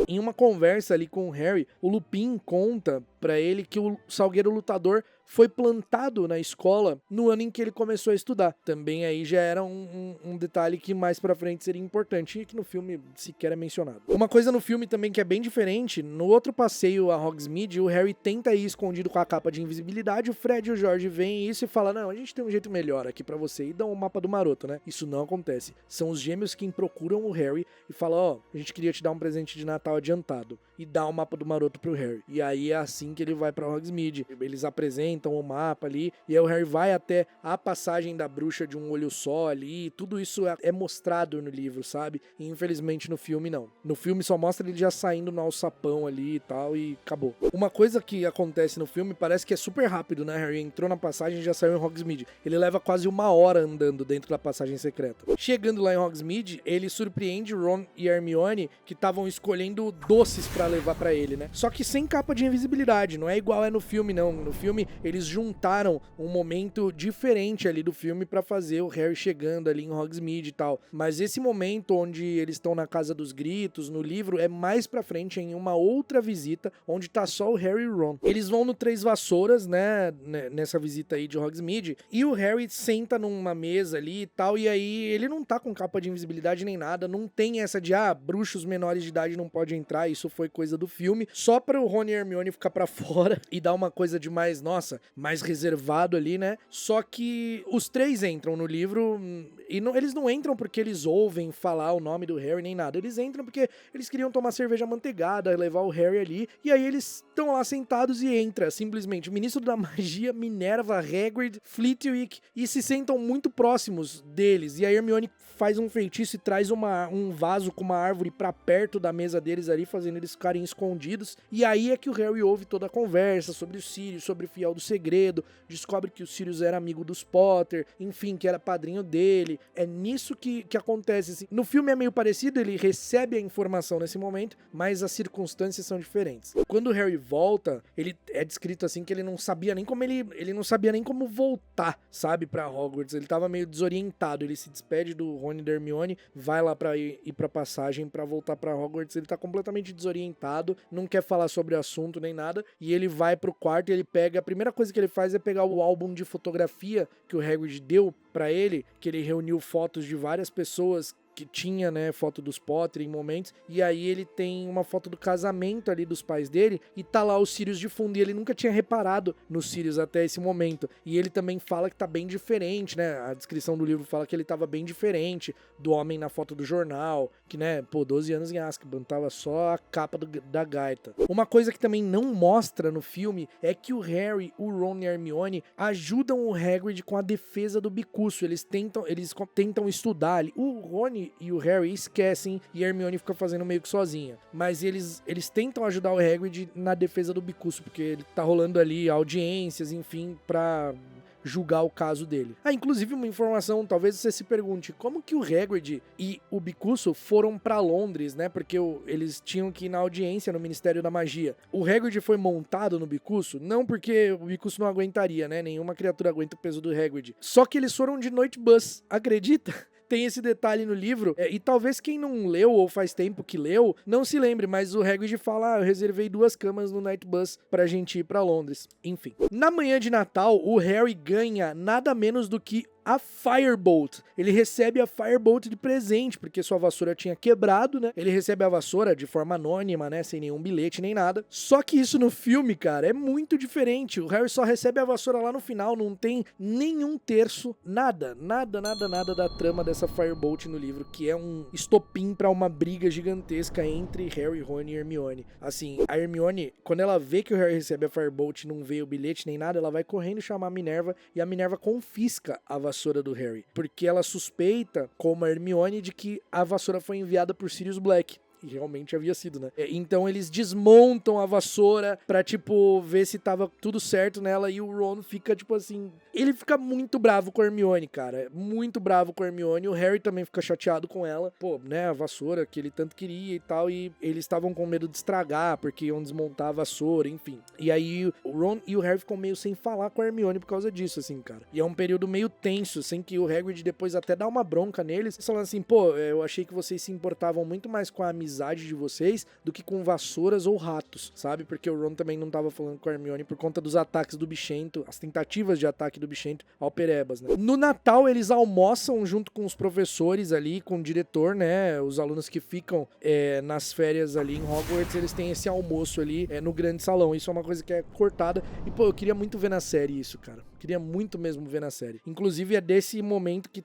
Em uma conversa ali com o Harry, o Lupin conta pra ele que o Salgueiro Lutador foi plantado na escola no ano em que ele começou a estudar. Também aí já era um detalhe que mais pra frente seria importante e que no filme sequer é mencionado. Uma coisa no filme também que é bem diferente, no outro passeio a Hogsmeade, o Harry tenta ir escondido com a capa de invisibilidade, o Fred e o George veem isso e falam, não, a gente tem um jeito melhor aqui pra você, e dão o mapa do Maroto, né? Isso não acontece. São os gêmeos quem procuram o Harry e falam, a gente queria te dar um presente de Natal adiantado, e dá o mapa do Maroto pro Harry. E aí é assim que ele vai pra Hogsmeade. Eles apresentam o mapa ali, e aí o Harry vai até a passagem da bruxa de um olho só ali, tudo isso é mostrado no livro, sabe? E infelizmente no filme não. No filme só mostra ele já saindo no alçapão ali e tal, e acabou. Uma coisa que acontece no filme, parece que é super rápido, né? Harry entrou na passagem e já saiu em Hogsmeade. Ele leva quase 1 hora andando dentro da passagem secreta. Chegando lá em Hogsmeade, ele surpreende Ron e Hermione, que estavam escolhendo doces pra levar pra ele, né? Só que sem capa de invisibilidade, não é igual é no filme, não. No filme, eles juntaram um momento diferente ali do filme pra fazer o Harry chegando ali em Hogsmeade e tal. Mas esse momento onde eles estão na Casa dos Gritos, no livro, é mais pra frente em uma outra visita, onde tá só o Harry e o Ron. Eles vão no Três Vassouras, né, nessa visita aí de Hogsmeade, e o Harry senta numa mesa ali e tal, e aí ele não tá com capa de invisibilidade nem nada, não tem essa de, bruxos menores de idade não podem entrar, isso foi coisa do filme, só para o Rony e Hermione ficar pra fora e dar uma coisa de mais, nossa, mais reservado ali, né? Só que os três entram no livro e eles não entram porque eles ouvem falar o nome do Harry nem nada, eles entram porque eles queriam tomar cerveja amanteigada, levar o Harry ali, e aí eles estão lá sentados e entra, simplesmente, o Ministro da Magia, Minerva, Hagrid, Flitwick, e se sentam muito próximos deles, e a Hermione faz um feitiço e traz um vaso com uma árvore pra perto da mesa deles ali, fazendo eles ficarem escondidos. E aí é que o Harry ouve toda a conversa sobre o Sirius, sobre o Fiel do Segredo, descobre que o Sirius era amigo dos Potter, enfim, que era padrinho dele. É nisso que acontece, assim. No filme é meio parecido, ele recebe a informação nesse momento, mas as circunstâncias são diferentes. Quando o Harry volta, ele é descrito assim que ele não sabia nem como ele não sabia nem como voltar, sabe, pra Hogwarts. Ele tava meio desorientado, ele se despede do Rony e da Hermione, vai lá pra ir pra passagem pra voltar pra Hogwarts, ele tá completamente desorientado, não quer falar sobre o assunto nem nada, e ele vai pro quarto e ele pega, a primeira coisa que ele faz é pegar o álbum de fotografia que o Hagrid deu pra ele, que ele reuniu fotos de várias pessoas que tinha, né, foto dos Potter em momentos, e aí ele tem uma foto do casamento ali dos pais dele, e tá lá o Sirius de fundo, e ele nunca tinha reparado no Sirius até esse momento, e ele também fala que tá bem diferente, né, a descrição do livro fala que ele tava bem diferente do homem na foto do jornal, que, né, 12 anos em Azkaban, tava só a capa da gaita. Uma coisa que também não mostra no filme é que o Harry, o Ron e a Hermione ajudam o Hagrid com a defesa do Bicurso, eles tentam estudar ali, o Rony e o Harry esquecem e a Hermione fica fazendo meio que sozinha. Mas eles tentam ajudar o Hagrid na defesa do Bicurso, porque ele tá rolando ali audiências, enfim, pra julgar o caso dele. Inclusive uma informação, talvez você se pergunte, como que o Hagrid e o Bicurso foram pra Londres, né? Porque eles tinham que ir na audiência no Ministério da Magia. O Hagrid foi montado no Bicurso? Não, porque o Bicurso não aguentaria, né? Nenhuma criatura aguenta o peso do Hagrid. Só que eles foram de noite bus, acredita? Tem esse detalhe no livro, e talvez quem não leu ou faz tempo que leu, não se lembre, mas o Hagrid fala, eu reservei 2 camas no Night Bus pra gente ir pra Londres. Enfim. Na manhã de Natal, o Harry ganha nada menos do que a Firebolt. Ele recebe a Firebolt de presente, porque sua vassoura tinha quebrado, né? Ele recebe a vassoura de forma anônima, né? Sem nenhum bilhete, nem nada. Só que isso no filme, cara, é muito diferente. O Harry só recebe a vassoura lá no final, não tem nenhum terço, nada da trama dessa Firebolt no livro, que é um estopim pra uma briga gigantesca entre Harry, Ron e Hermione. Assim, a Hermione, quando ela vê que o Harry recebe a Firebolt e não vê o bilhete nem nada, ela vai correndo chamar a Minerva, e a Minerva confisca a vassoura do Harry, porque ela suspeita, como a Hermione, de que a vassoura foi enviada por Sirius Black. E realmente havia sido, né? Então eles desmontam a vassoura pra, tipo, ver se tava tudo certo nela, e o Ron fica, tipo assim... Ele fica muito bravo com a Hermione, cara. Muito bravo com a Hermione. O Harry também fica chateado com ela. Pô, né? A vassoura que ele tanto queria e tal, e eles estavam com medo de estragar, porque iam desmontar a vassoura, enfim. E aí o Ron e o Harry ficam meio sem falar com a Hermione por causa disso, assim, cara. E é um período meio tenso, sem que o Hagrid depois até dá uma bronca neles, falando assim, pô, eu achei que vocês se importavam muito mais com a amizade de vocês do que com vassouras ou ratos, sabe? Porque o Ron também não tava falando com a Hermione por conta dos ataques do bichento, as tentativas de ataque do bichento ao Perebas, né? No Natal, eles almoçam junto com os professores ali, com o diretor, né? Os alunos que ficam nas férias ali em Hogwarts, eles têm esse almoço ali no grande salão. Isso é uma coisa que é cortada. E, pô, eu queria muito ver na série isso, cara. Queria muito mesmo ver na série. Inclusive, é desse momento que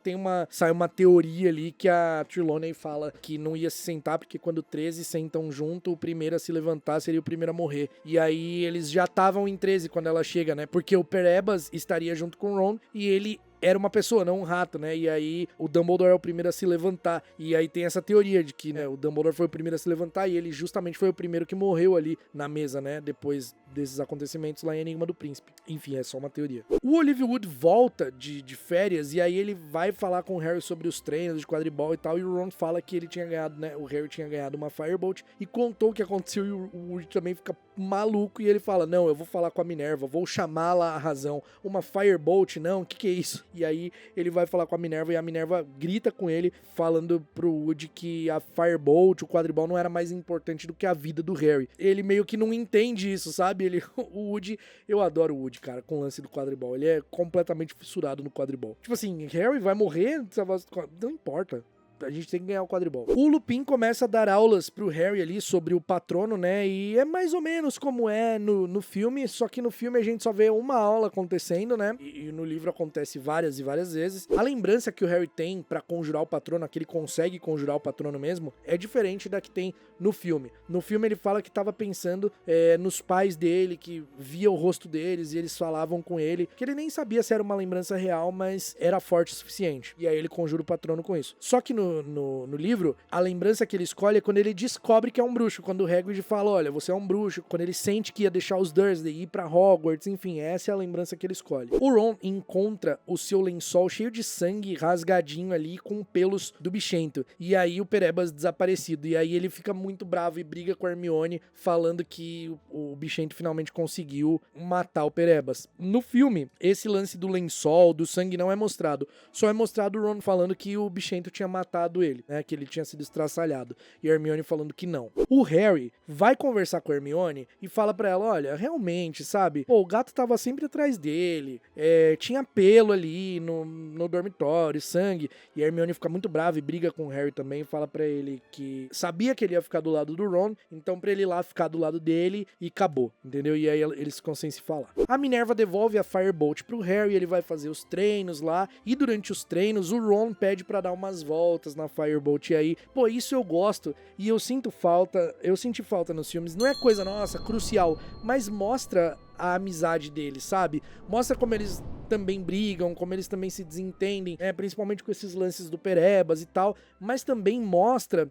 sai uma teoria ali que a Trelawney fala que não ia se sentar, porque quando 13 sentam junto, o primeiro a se levantar seria o primeiro a morrer. E aí, eles já estavam em 13 quando ela chega, né? Porque o Perebas estaria junto com o Ron e ele era uma pessoa, não um rato, né? E aí o Dumbledore é o primeiro a se levantar. E aí tem essa teoria de que, né, o Dumbledore foi o primeiro a se levantar e ele justamente foi o primeiro que morreu ali na mesa, né? Depois desses acontecimentos lá em Enigma do Príncipe. Enfim, é só uma teoria. O Olivia Wood volta de férias e aí ele vai falar com o Harry sobre os treinos de quadribol e tal, e o Ron fala que ele tinha ganhado, né? O Harry tinha ganhado uma Firebolt e contou o que aconteceu, e o Wood também fica maluco e ele fala, não, eu vou falar com a Minerva, vou chamá-la à razão. Uma Firebolt, não, o que é isso? E aí ele vai falar com a Minerva e a Minerva grita com ele, falando pro Woody que a Firebolt, o quadribol, não era mais importante do que a vida do Harry. Ele meio que não entende isso, sabe? O Woody, eu adoro o Woody, cara, com o lance do quadribol. Ele é completamente fissurado no quadribol. Tipo assim, Harry vai morrer? Não importa. A gente tem que ganhar o quadribol. O Lupin começa a dar aulas pro Harry ali sobre o patrono, né? E é mais ou menos como é no filme, só que no filme a gente só vê uma aula acontecendo, né? E no livro acontece várias e várias vezes. A lembrança que o Harry tem pra conjurar o patrono, que ele consegue conjurar o patrono mesmo, é diferente da que tem no filme. No filme ele fala que tava pensando nos pais dele, que via o rosto deles e eles falavam com ele, que ele nem sabia se era uma lembrança real, mas era forte o suficiente. E aí ele conjura o patrono com isso. Só que no livro, a lembrança que ele escolhe é quando ele descobre que é um bruxo, quando o Hagrid fala, olha, você é um bruxo, quando ele sente que ia deixar os Dursley ir pra Hogwarts, enfim, essa é a lembrança que ele escolhe. O Ron encontra o seu lençol cheio de sangue, rasgadinho ali, com pelos do bichento, e aí o Perebas desaparecido, e aí ele fica muito bravo e briga com a Hermione, falando que o bichento finalmente conseguiu matar o Perebas. No filme, esse lance do lençol, do sangue não é mostrado, só é mostrado o Ron falando que o bichento tinha matado ele, né, que ele tinha sido estraçalhado, e a Hermione falando que não. O Harry vai conversar com a Hermione e fala pra ela, olha, realmente, sabe, pô, o gato tava sempre atrás dele, tinha pelo ali no dormitório, sangue, e a Hermione fica muito brava e briga com o Harry também, e fala pra ele que sabia que ele ia ficar do lado do Ron, então pra ele ir lá ficar do lado dele e acabou, entendeu? E aí eles ficam sem se falar. A Minerva devolve a Firebolt pro Harry, ele vai fazer os treinos lá, e durante os treinos o Ron pede pra dar umas voltas na Firebolt, e aí, pô, isso eu gosto, e eu senti falta nos filmes, não é coisa, nossa, crucial, mas mostra a amizade deles, sabe? Mostra como eles também brigam, como eles também se desentendem, principalmente com esses lances do Perebas e tal, mas também mostra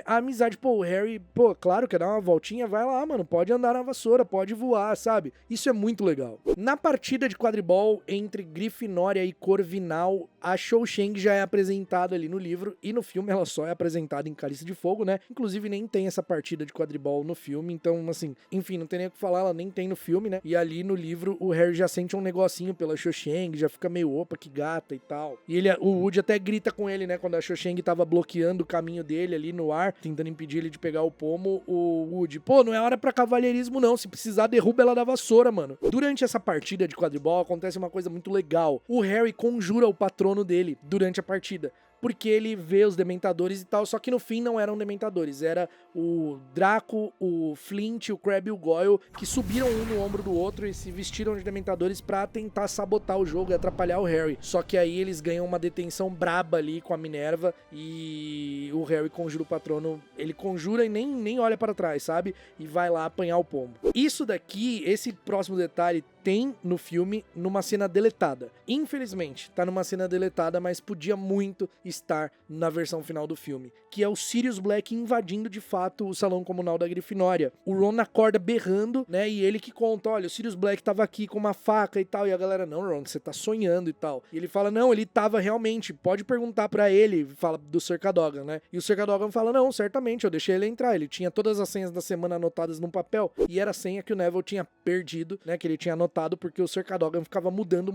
a amizade. Pô, o Harry, pô, claro, quer dar uma voltinha, vai lá, mano, pode andar na vassoura, pode voar, sabe? Isso é muito legal. Na partida de quadribol entre Grifinória e Corvinal, a Cho Chang já é apresentada ali no livro, e no filme ela só é apresentada em Cálice de Fogo, né? Inclusive nem tem essa partida de quadribol no filme, então, assim, enfim, não tem nem o que falar, ela nem tem no filme, né? E ali no livro o Harry já sente um negocinho pela Cho Chang, já fica meio, opa, que gata e tal. E o Woody até grita com ele, né? Quando a Cho Chang tava bloqueando o caminho dele ali no ar, tentando impedir ele de pegar o pomo, o Woody, pô, não é hora pra cavalheirismo não, se precisar derruba ela da vassoura, mano. Durante essa partida de quadribol acontece uma coisa muito legal. O Harry conjura o patrono dele durante a partida, porque ele vê os Dementadores e tal, só que no fim não eram Dementadores, era o Draco, o Flint, o Crabbe e o Goyle, que subiram um no ombro do outro e se vestiram de Dementadores pra tentar sabotar o jogo e atrapalhar o Harry. Só que aí eles ganham uma detenção braba ali com a Minerva e o Harry conjura o patrono, ele conjura e nem olha para trás, sabe? E vai lá apanhar o pombo. Isso daqui, esse próximo detalhe, tem no filme numa cena deletada. Infelizmente, tá numa cena deletada, mas podia muito estar na versão final do filme, que é o Sirius Black invadindo de fato o salão comunal da Grifinória. O Ron acorda berrando, né, e ele que conta, olha, o Sirius Black tava aqui com uma faca e tal, e a galera, não, Ron, você tá sonhando e tal. E ele fala, não, ele tava realmente, pode perguntar pra ele, fala do Sir Cadogan, né, e o Sir Cadogan fala, não, certamente, eu deixei ele entrar, ele tinha todas as senhas da semana anotadas num papel, e era a senha que o Neville tinha perdido, né, que ele tinha anotado, porque o Sir Cadogan ficava mudando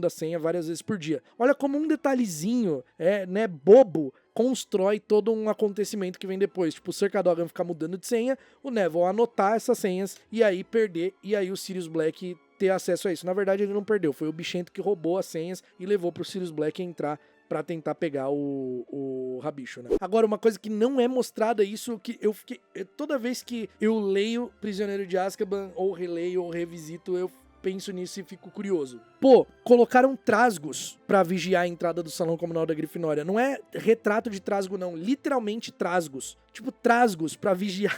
a senha várias vezes por dia. Olha como um detalhezinho, né, bobo, constrói todo um acontecimento que vem depois. Tipo, o Sir Cadogan ficar mudando de senha, o Neville anotar essas senhas e aí perder, e aí o Sirius Black ter acesso a isso. Na verdade, ele não perdeu, foi o bichento que roubou as senhas e levou pro Sirius Black entrar pra tentar pegar o rabicho, né? Agora, uma coisa que não é mostrada, isso que eu fiquei... Toda vez que eu leio Prisioneiro de Azkaban, ou releio, ou revisito, eu penso nisso e fico curioso. Pô, colocaram trasgos pra vigiar a entrada do Salão Comunal da Grifinória. Não é retrato de trasgo, não. Literalmente trasgos. Tipo, trasgos pra vigiar...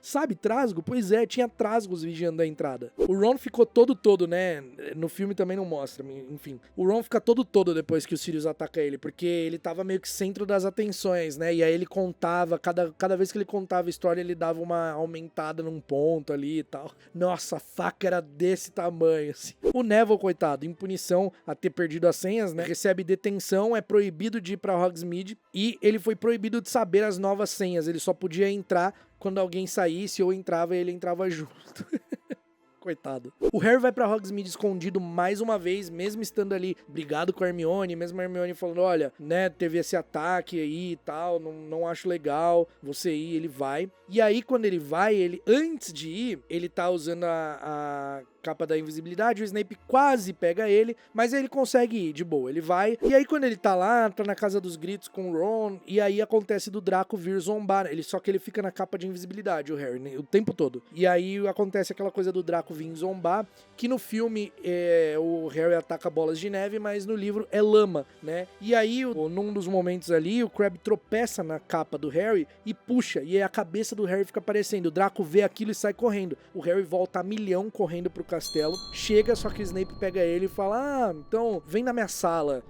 Sabe, trasgo? Pois é, tinha trasgos vigiando a entrada. O Ron ficou todo, né? No filme também não mostra, enfim. O Ron fica todo depois que o Sirius ataca ele, porque ele tava meio que centro das atenções, né? E aí ele contava, cada vez que ele contava a história, ele dava uma aumentada num ponto ali e tal. Nossa, a faca era desse tamanho, assim. O Neville, coitado, em punição a ter perdido as senhas, né? Recebe detenção, é proibido de ir pra Hogsmeade e ele foi proibido de saber as novas senhas. Ele só podia entrar quando alguém saísse ou entrava e ele entrava junto. Coitado. O Harry vai pra Hogsmeade escondido mais uma vez, mesmo estando ali brigado com a Hermione, mesmo a Hermione falando, olha, né, teve esse ataque aí e tal, não acho legal você ir, ele vai. E aí, quando ele vai, ele, antes de ir, ele tá usando a capa da invisibilidade, o Snape quase pega ele, mas ele consegue ir de boa, ele vai, e aí quando ele tá lá, tá na Casa dos Gritos com o Ron, e aí acontece do Draco vir zombar, só que ele fica na capa de invisibilidade, o Harry, né, o tempo todo, e aí acontece aquela coisa do Draco vir zombar, que no filme o Harry ataca bolas de neve, mas no livro é lama, né, e aí num dos momentos ali, o Crabbe tropeça na capa do Harry e puxa, e aí a cabeça do Harry fica aparecendo, o Draco vê aquilo e sai correndo, o Harry volta a milhão correndo pro castelo, chega, só que o Snape pega ele e fala, então vem na minha sala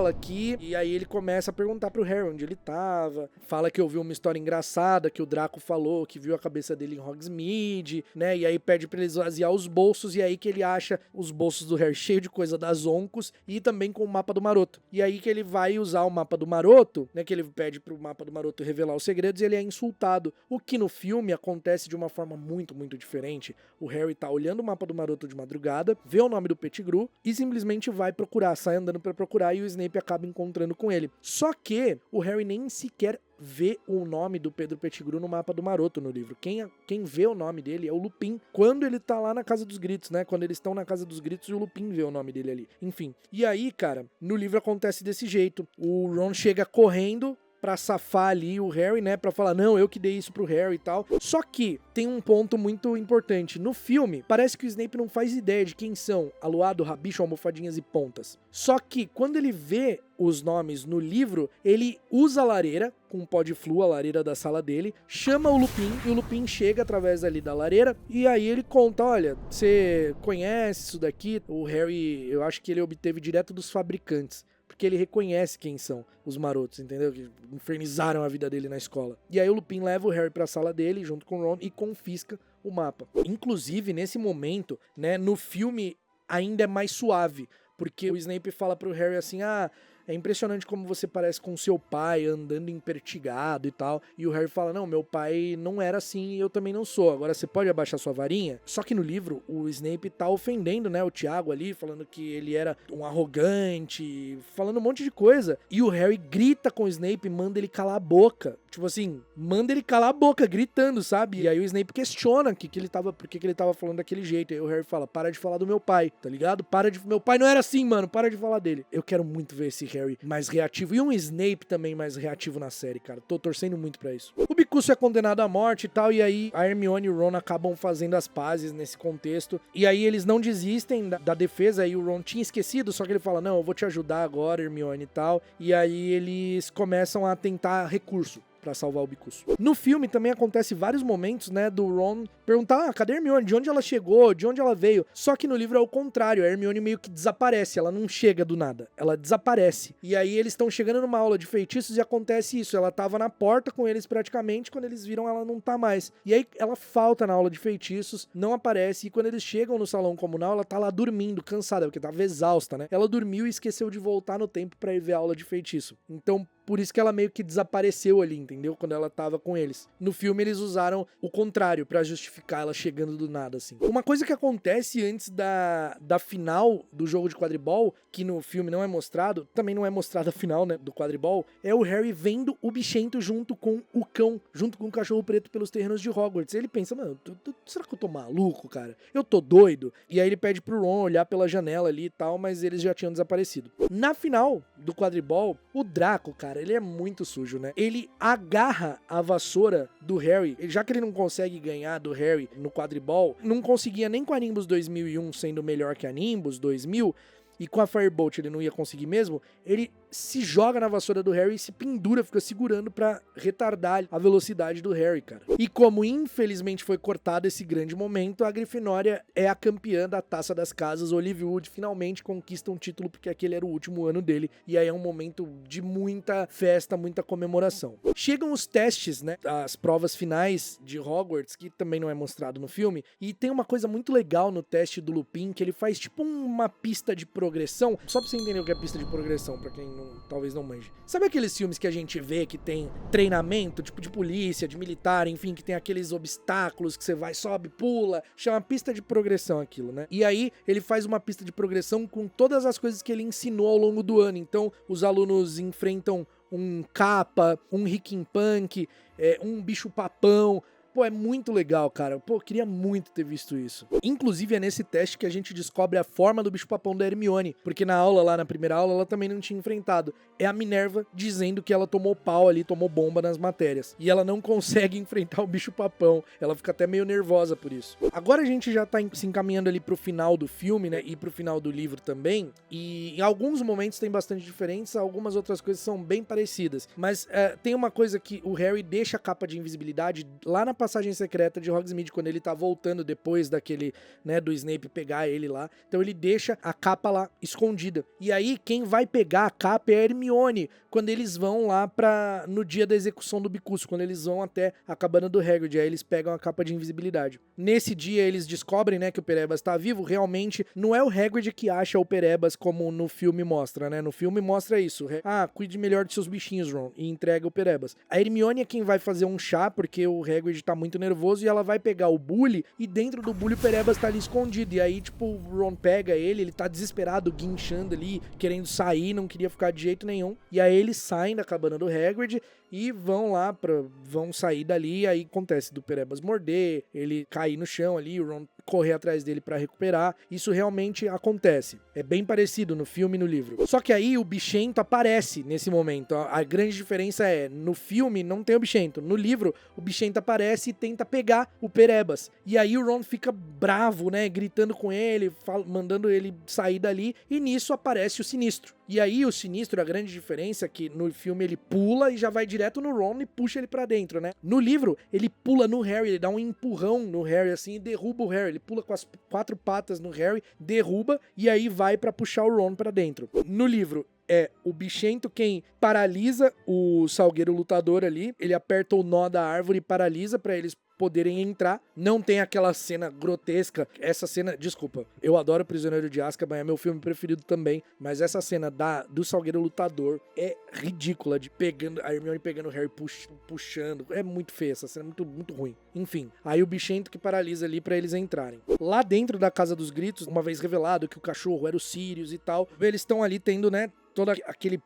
aqui, e aí ele começa a perguntar pro Harry onde ele tava, fala que ouviu uma história engraçada, que o Draco falou, que viu a cabeça dele em Hogsmeade, né, e aí pede pra ele esvaziar os bolsos, e aí que ele acha os bolsos do Harry cheio de coisa das Oncos, e também com o mapa do Maroto, e aí que ele vai usar o mapa do Maroto, né, que ele pede pro mapa do Maroto revelar os segredos, e ele é insultado, o que no filme acontece de uma forma muito diferente. O Harry tá olhando o mapa do Maroto de madrugada, vê o nome do Pettigrew e simplesmente vai procurar, sai andando pra procurar e o Snape acaba encontrando com ele. Só que o Harry nem sequer vê o nome do Pedro Pettigrew no mapa do Maroto no livro. Quem vê o nome dele é o Lupin, quando ele tá lá na Casa dos Gritos, né? Quando eles estão na Casa dos Gritos e o Lupin vê o nome dele ali. Enfim. E aí, cara, no livro acontece desse jeito. O Ron chega correndo pra safar ali o Harry, né, pra falar, não, eu que dei isso pro Harry e tal. Só que tem um ponto muito importante. No filme, parece que o Snape não faz ideia de quem são Aluado, Rabicho, Almofadinhas e Pontas. Só que, quando ele vê os nomes no livro, ele usa a lareira, com um pó de flu, a lareira da sala dele, chama o Lupin, e o Lupin chega através ali da lareira, e aí ele conta, olha, você conhece isso daqui? O Harry, eu acho que ele obteve direto dos fabricantes, porque ele reconhece quem são os marotos, entendeu? Que infernizaram a vida dele na escola. E aí o Lupin leva o Harry pra sala dele, junto com o Ron, e confisca o mapa. Inclusive, nesse momento, né, no filme ainda é mais suave, porque o Snape fala pro Harry assim, é impressionante como você parece com seu pai, andando empertigado e tal. E o Harry fala, não, meu pai não era assim e eu também não sou. Agora você pode abaixar sua varinha? Só que no livro, o Snape tá ofendendo, né, o Tiago ali, falando que ele era um arrogante, falando um monte de coisa. E o Harry grita com o Snape e manda ele calar a boca. Tipo assim, manda ele calar a boca, gritando, sabe? E aí o Snape questiona por que ele tava falando daquele jeito. E aí o Harry fala, para de falar do meu pai, tá ligado? Meu pai não era assim, mano, para de falar dele. Eu quero muito ver esse Harry mais reativo e um Snape também mais reativo na série, cara. Tô torcendo muito pra isso. O Bicuço é condenado à morte e tal, e aí a Hermione e o Ron acabam fazendo as pazes nesse contexto. E aí eles não desistem da defesa, e o Ron tinha esquecido, só que ele fala, não, eu vou te ajudar agora, Hermione e tal. E aí eles começam a tentar recurso pra salvar o Bicuço. No filme também acontece vários momentos, né, do Ron perguntar, cadê a Hermione? De onde ela chegou? De onde ela veio? Só que no livro é o contrário, a Hermione meio que desaparece, ela não chega do nada, ela desaparece. E aí eles estão chegando numa aula de feitiços e acontece isso, ela tava na porta com eles praticamente, quando eles viram ela não tá mais. E aí ela falta na aula de feitiços, não aparece, e quando eles chegam no salão comunal, ela tá lá dormindo, cansada, porque tava exausta, né? Ela dormiu e esqueceu de voltar no tempo pra ir ver a aula de feitiço. Então, por isso que ela meio que desapareceu ali, entendeu? Quando ela tava com eles. No filme eles usaram o contrário pra justificar ela chegando do nada, assim. Uma coisa que acontece antes da final do jogo de quadribol, que no filme não é mostrado, também não é mostrada a final, né, do quadribol, é o Harry vendo o bichento junto com o cão, junto com o cachorro preto pelos terrenos de Hogwarts. Ele pensa, mano, será que eu tô maluco, cara? Eu tô doido? E aí ele pede pro Ron olhar pela janela ali e tal, mas eles já tinham desaparecido. Na final do quadribol, o Draco, cara, ele é muito sujo, né? Ele agarra a vassoura do Harry, já que ele não consegue ganhar do Harry no quadribol, não conseguia nem com a Nimbus 2001 sendo melhor que a Nimbus 2000, e com a Firebolt ele não ia conseguir mesmo, ele se joga na vassoura do Harry e se pendura, fica segurando pra retardar a velocidade do Harry, cara. E como infelizmente foi cortado esse grande momento, a Grifinória é a campeã da Taça das Casas. Olivia Wood finalmente conquista um título, porque aquele era o último ano dele, e aí é um momento de muita festa, muita comemoração. Chegam os testes, né, as provas finais de Hogwarts, que também não é mostrado no filme, e tem uma coisa muito legal no teste do Lupin, que ele faz tipo uma pista de progressão, só pra você entender o que é pista de progressão, pra quem talvez não manje. Sabe aqueles filmes que a gente vê que tem treinamento, tipo de polícia, de militar, enfim, que tem aqueles obstáculos que você vai, sobe, pula, chama pista de progressão aquilo, né? E aí ele faz uma pista de progressão com todas as coisas que ele ensinou ao longo do ano. Então os alunos enfrentam um capa, um Ricken Punk, um bicho-papão. Pô, é muito legal, cara. Pô, eu queria muito ter visto isso. Inclusive, é nesse teste que a gente descobre a forma do bicho-papão da Hermione, porque na aula, lá na primeira aula, ela também não tinha enfrentado. É a Minerva dizendo que ela tomou pau ali, tomou bomba nas matérias. E ela não consegue enfrentar o bicho-papão. Ela fica até meio nervosa por isso. Agora a gente já tá se encaminhando ali pro final do filme, né, e pro final do livro também. E em alguns momentos tem bastante diferença, algumas outras coisas são bem parecidas. Mas tem uma coisa que o Harry deixa a capa de invisibilidade lá na passagem secreta de Hogsmeade, quando ele tá voltando depois daquele, né, do Snape pegar ele lá. Então ele deixa a capa lá escondida. E aí quem vai pegar a capa é a Hermione, quando eles vão lá no dia da execução do Bicurso, quando eles vão até a cabana do Hagrid, aí eles pegam a capa de invisibilidade. Nesse dia eles descobrem, né, que o Perebas tá vivo. Realmente não é o Hagrid que acha o Perebas como no filme mostra, né? No filme mostra isso. Cuide melhor de seus bichinhos, Ron, e entrega o Perebas. A Hermione é quem vai fazer um chá, porque o Hagrid tá muito nervoso, e ela vai pegar o Bully, e dentro do Bully o Perebas tá ali escondido, e aí tipo o Ron pega ele tá desesperado, guinchando ali, querendo sair, não queria ficar de jeito nenhum, e aí eles saem da cabana do Hagrid e vão sair dali, e aí acontece do Perebas morder, ele cair no chão ali, o Ron correr atrás dele pra recuperar. Isso realmente acontece. É bem parecido no filme e no livro. Só que aí o Bichento aparece nesse momento. A grande diferença é, no filme não tem o Bichento. No livro, o Bichento aparece e tenta pegar o Perebas. E aí o Ron fica bravo, né? Gritando com ele, mandando ele sair dali. E nisso aparece o Sinistro. E aí o Sinistro, a grande diferença é que no filme ele pula e já vai direto no Ron e puxa ele pra dentro, né? No livro, ele pula no Harry, ele dá um empurrão no Harry assim e derruba o Harry. Ele pula com as 4 patas no Harry, derruba e aí vai pra puxar o Ron pra dentro. No livro, é o Bichento quem paralisa o Salgueiro Lutador ali. Ele aperta o nó da árvore e paralisa pra eles poderem entrar. Não tem aquela cena grotesca. Essa cena, desculpa, eu adoro Prisioneiro de Azkaban, é meu filme preferido também, mas essa cena do Salgueiro Lutador é ridícula, de a Hermione pegando o Harry puxando. É muito feia essa cena, muito, muito ruim. Enfim, aí o Bichento que paralisa ali pra eles entrarem. Lá dentro da Casa dos Gritos, uma vez revelado que o cachorro era o Sirius e tal, eles estão ali tendo, né, todo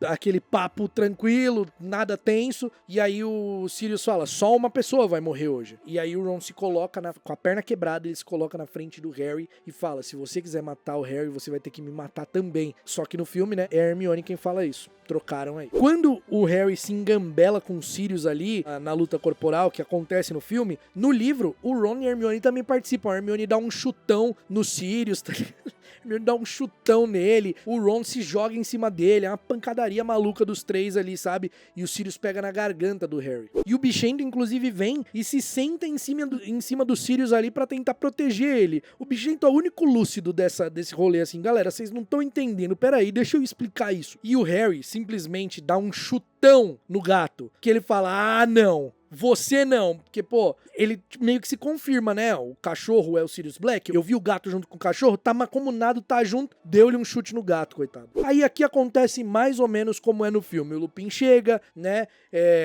aquele papo tranquilo, nada tenso, e aí o Sirius fala, só uma pessoa vai morrer hoje. E aí o Ron se coloca com a perna quebrada, ele se coloca na frente do Harry e fala, se você quiser matar o Harry, você vai ter que me matar também. Só que no filme, né, é a Hermione quem fala isso. Trocaram aí. Quando o Harry se engambela com o Sirius ali, na luta corporal que acontece no filme, no livro, o Ron e a Hermione também participam. A Hermione dá um chutão no Sirius, tá ligado? A Hermione dá um chutão nele, o Ron se joga em cima dele, é uma pancadaria maluca dos três ali, sabe? E o Sirius pega na garganta do Harry. E o Bichento, inclusive, vem e se senta em cima do Sirius ali pra tentar proteger ele. O Bichento é o único lúcido desse rolê, assim, galera, vocês não estão entendendo, peraí, deixa eu explicar isso. E o Harry simplesmente dá um chutão no gato, que ele fala, ah, não, você não, porque, pô, ele meio que se confirma, né, o cachorro é o Sirius Black, eu vi o gato junto com o cachorro, tá macomunado, tá junto, deu-lhe um chute no gato, coitado. Aí aqui acontece mais ou menos como é no filme, o Lupin chega, né,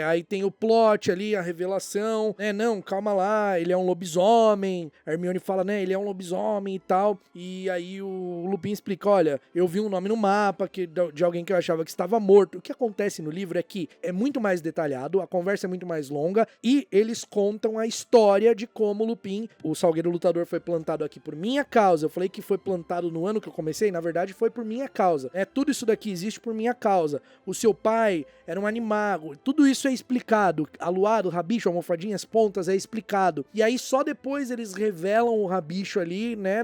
aí tem o plot ali, a revelação, né, não, calma lá, ele é um lobisomem, a Hermione fala, né, ele é um lobisomem e tal, e aí o Lupin explica, olha, eu vi um nome no mapa de alguém que eu achava que estava morto. O que acontece no livro é que é muito mais detalhado, a conversa é muito mais longa, longa, e eles contam a história de como o Lupin, o Salgueiro Lutador, foi plantado aqui por minha causa. Eu falei que foi plantado no ano que eu comecei, na verdade foi por minha causa. Tudo isso daqui existe por minha causa. O seu pai era um animago, tudo isso é explicado. Aluado, rabicho, almofadinhas, pontas, é explicado. E aí só depois eles revelam o rabicho ali, né,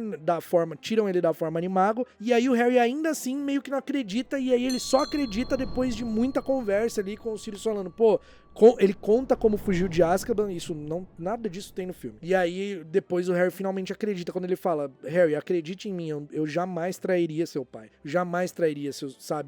tiram ele da forma animago, e aí o Harry ainda assim meio que não acredita, e aí ele só acredita depois de muita conversa ali com o Sirius falando, pô, ele conta como fugiu de Azkaban, nada disso tem no filme. E aí depois o Harry finalmente acredita quando ele fala, Harry, acredite em mim, eu jamais trairia seu pai, jamais trairia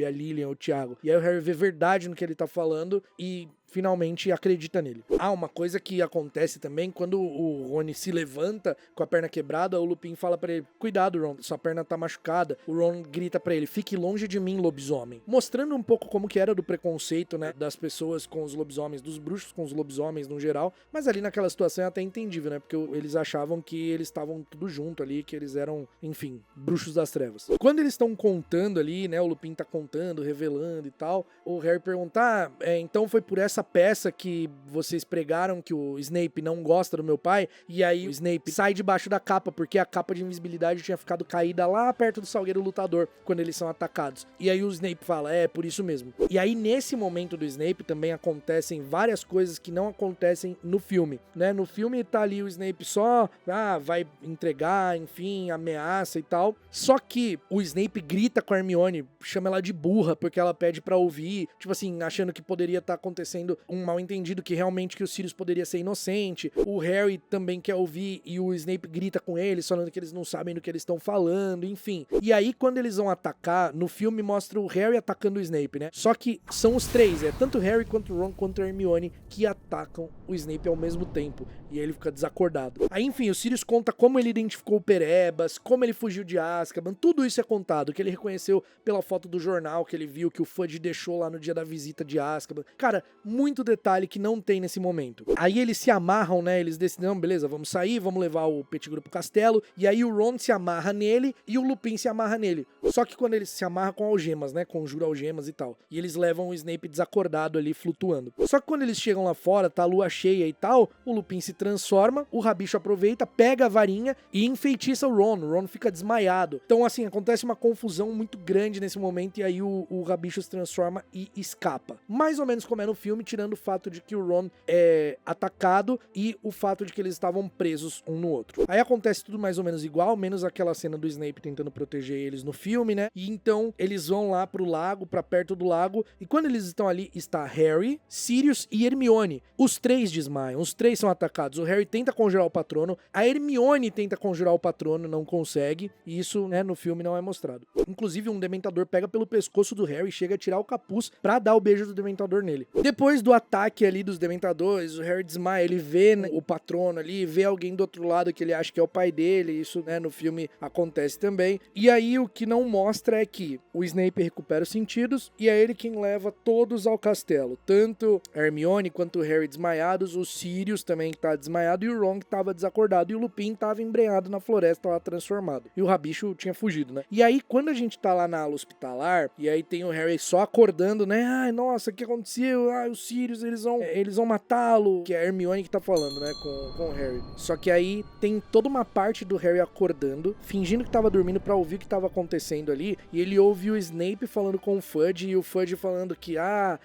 a Lilian ou o Tiago. E aí o Harry vê verdade no que ele tá falando e finalmente acredita nele. Uma coisa que acontece também, quando o Rony se levanta com a perna quebrada, o Lupin fala pra ele, cuidado Ron, sua perna tá machucada. O Ron grita pra ele, fique longe de mim, lobisomem. Mostrando um pouco como que era do preconceito, né, das pessoas com os lobisomens, dos bruxos com os lobisomens no geral, mas ali naquela situação é até entendível, né, porque eles achavam que eles estavam tudo junto ali, que eles eram, enfim, bruxos das trevas. Quando eles estão contando ali, né, o Lupin tá contando, revelando e tal, o Harry pergunta, então foi por essa peça que vocês pregaram que o Snape não gosta do meu pai, e aí o Snape sai debaixo da capa, porque a capa de invisibilidade tinha ficado caída lá perto do Salgueiro Lutador, quando eles são atacados. E aí o Snape fala, por isso mesmo. E aí nesse momento do Snape também acontecem várias coisas que não acontecem no filme, né? No filme tá ali o Snape só, vai entregar, enfim, ameaça e tal. Só que o Snape grita com a Hermione, chama ela de burra, porque ela pede pra ouvir, tipo assim, achando que poderia estar acontecendo um mal entendido, que realmente que o Sirius poderia ser inocente. O Harry também quer ouvir e o Snape grita com eles, falando que eles não sabem do que eles estão falando, enfim. E aí quando eles vão atacar, no filme mostra o Harry atacando o Snape, né? Só que são os três, tanto o Harry quanto o Ron quanto a Hermione que atacam o Snape ao mesmo tempo. E aí ele fica desacordado. Aí, enfim, o Sirius conta como ele identificou o Perebas, como ele fugiu de Azkaban, tudo isso é contado, que ele reconheceu pela foto do jornal que ele viu, que o Fudge deixou lá no dia da visita de Azkaban. Cara, muito detalhe que não tem nesse momento. Aí eles se amarram, né, eles decidem, não, beleza, vamos sair, vamos levar o Pettigrew pro castelo, e aí o Ron se amarra nele e o Lupin se amarra nele. Só que quando eles se amarram com algemas, né, conjura algemas e tal, e eles levam o Snape desacordado ali, flutuando. Só que quando eles chegam lá fora, tá a lua cheia e tal, o Lupin se transforma, o Rabicho aproveita, pega a varinha e enfeitiça o Ron fica desmaiado. Então, assim, acontece uma confusão muito grande nesse momento, e aí o Rabicho se transforma e escapa. Mais ou menos como é no filme, tirando o fato de que o Ron é atacado e o fato de que eles estavam presos um no outro. Aí acontece tudo mais ou menos igual, menos aquela cena do Snape tentando proteger eles no filme, né? E então eles vão lá pro lago, pra perto do lago, e quando eles estão ali, está Harry, Sirius e Hermione. Os três desmaiam, os três são atacados. O Harry tenta conjurar o patrono, a Hermione tenta conjurar o patrono, não consegue, e isso, né, no filme não é mostrado. Inclusive, um dementador pega pelo pescoço do Harry e chega a tirar o capuz pra dar o beijo do dementador nele. Depois do ataque ali dos dementadores, o Harry desmaia, ele vê, né, o patrono ali, vê alguém do outro lado que ele acha que é o pai dele, isso, né, no filme acontece também. E aí o que não mostra é que o Snape recupera os sentidos e é ele quem leva todos ao castelo, tanto a Hermione quanto o Harry desmaiados, o Sirius também que tá desmaiado e o Ron que tava desacordado, e o Lupin tava embrenhado na floresta lá transformado. E o Rabicho tinha fugido, né? E aí quando a gente tá lá na ala hospitalar, e aí tem o Harry só acordando, né? Ai, nossa, o que aconteceu? Ah, os Sirius, eles vão matá-lo, que é a Hermione que tá falando, né, com o Harry. Só que aí tem toda uma parte do Harry acordando, fingindo que tava dormindo pra ouvir o que tava acontecendo ali, e ele ouve o Snape falando com o Fudge, e o Fudge falando que,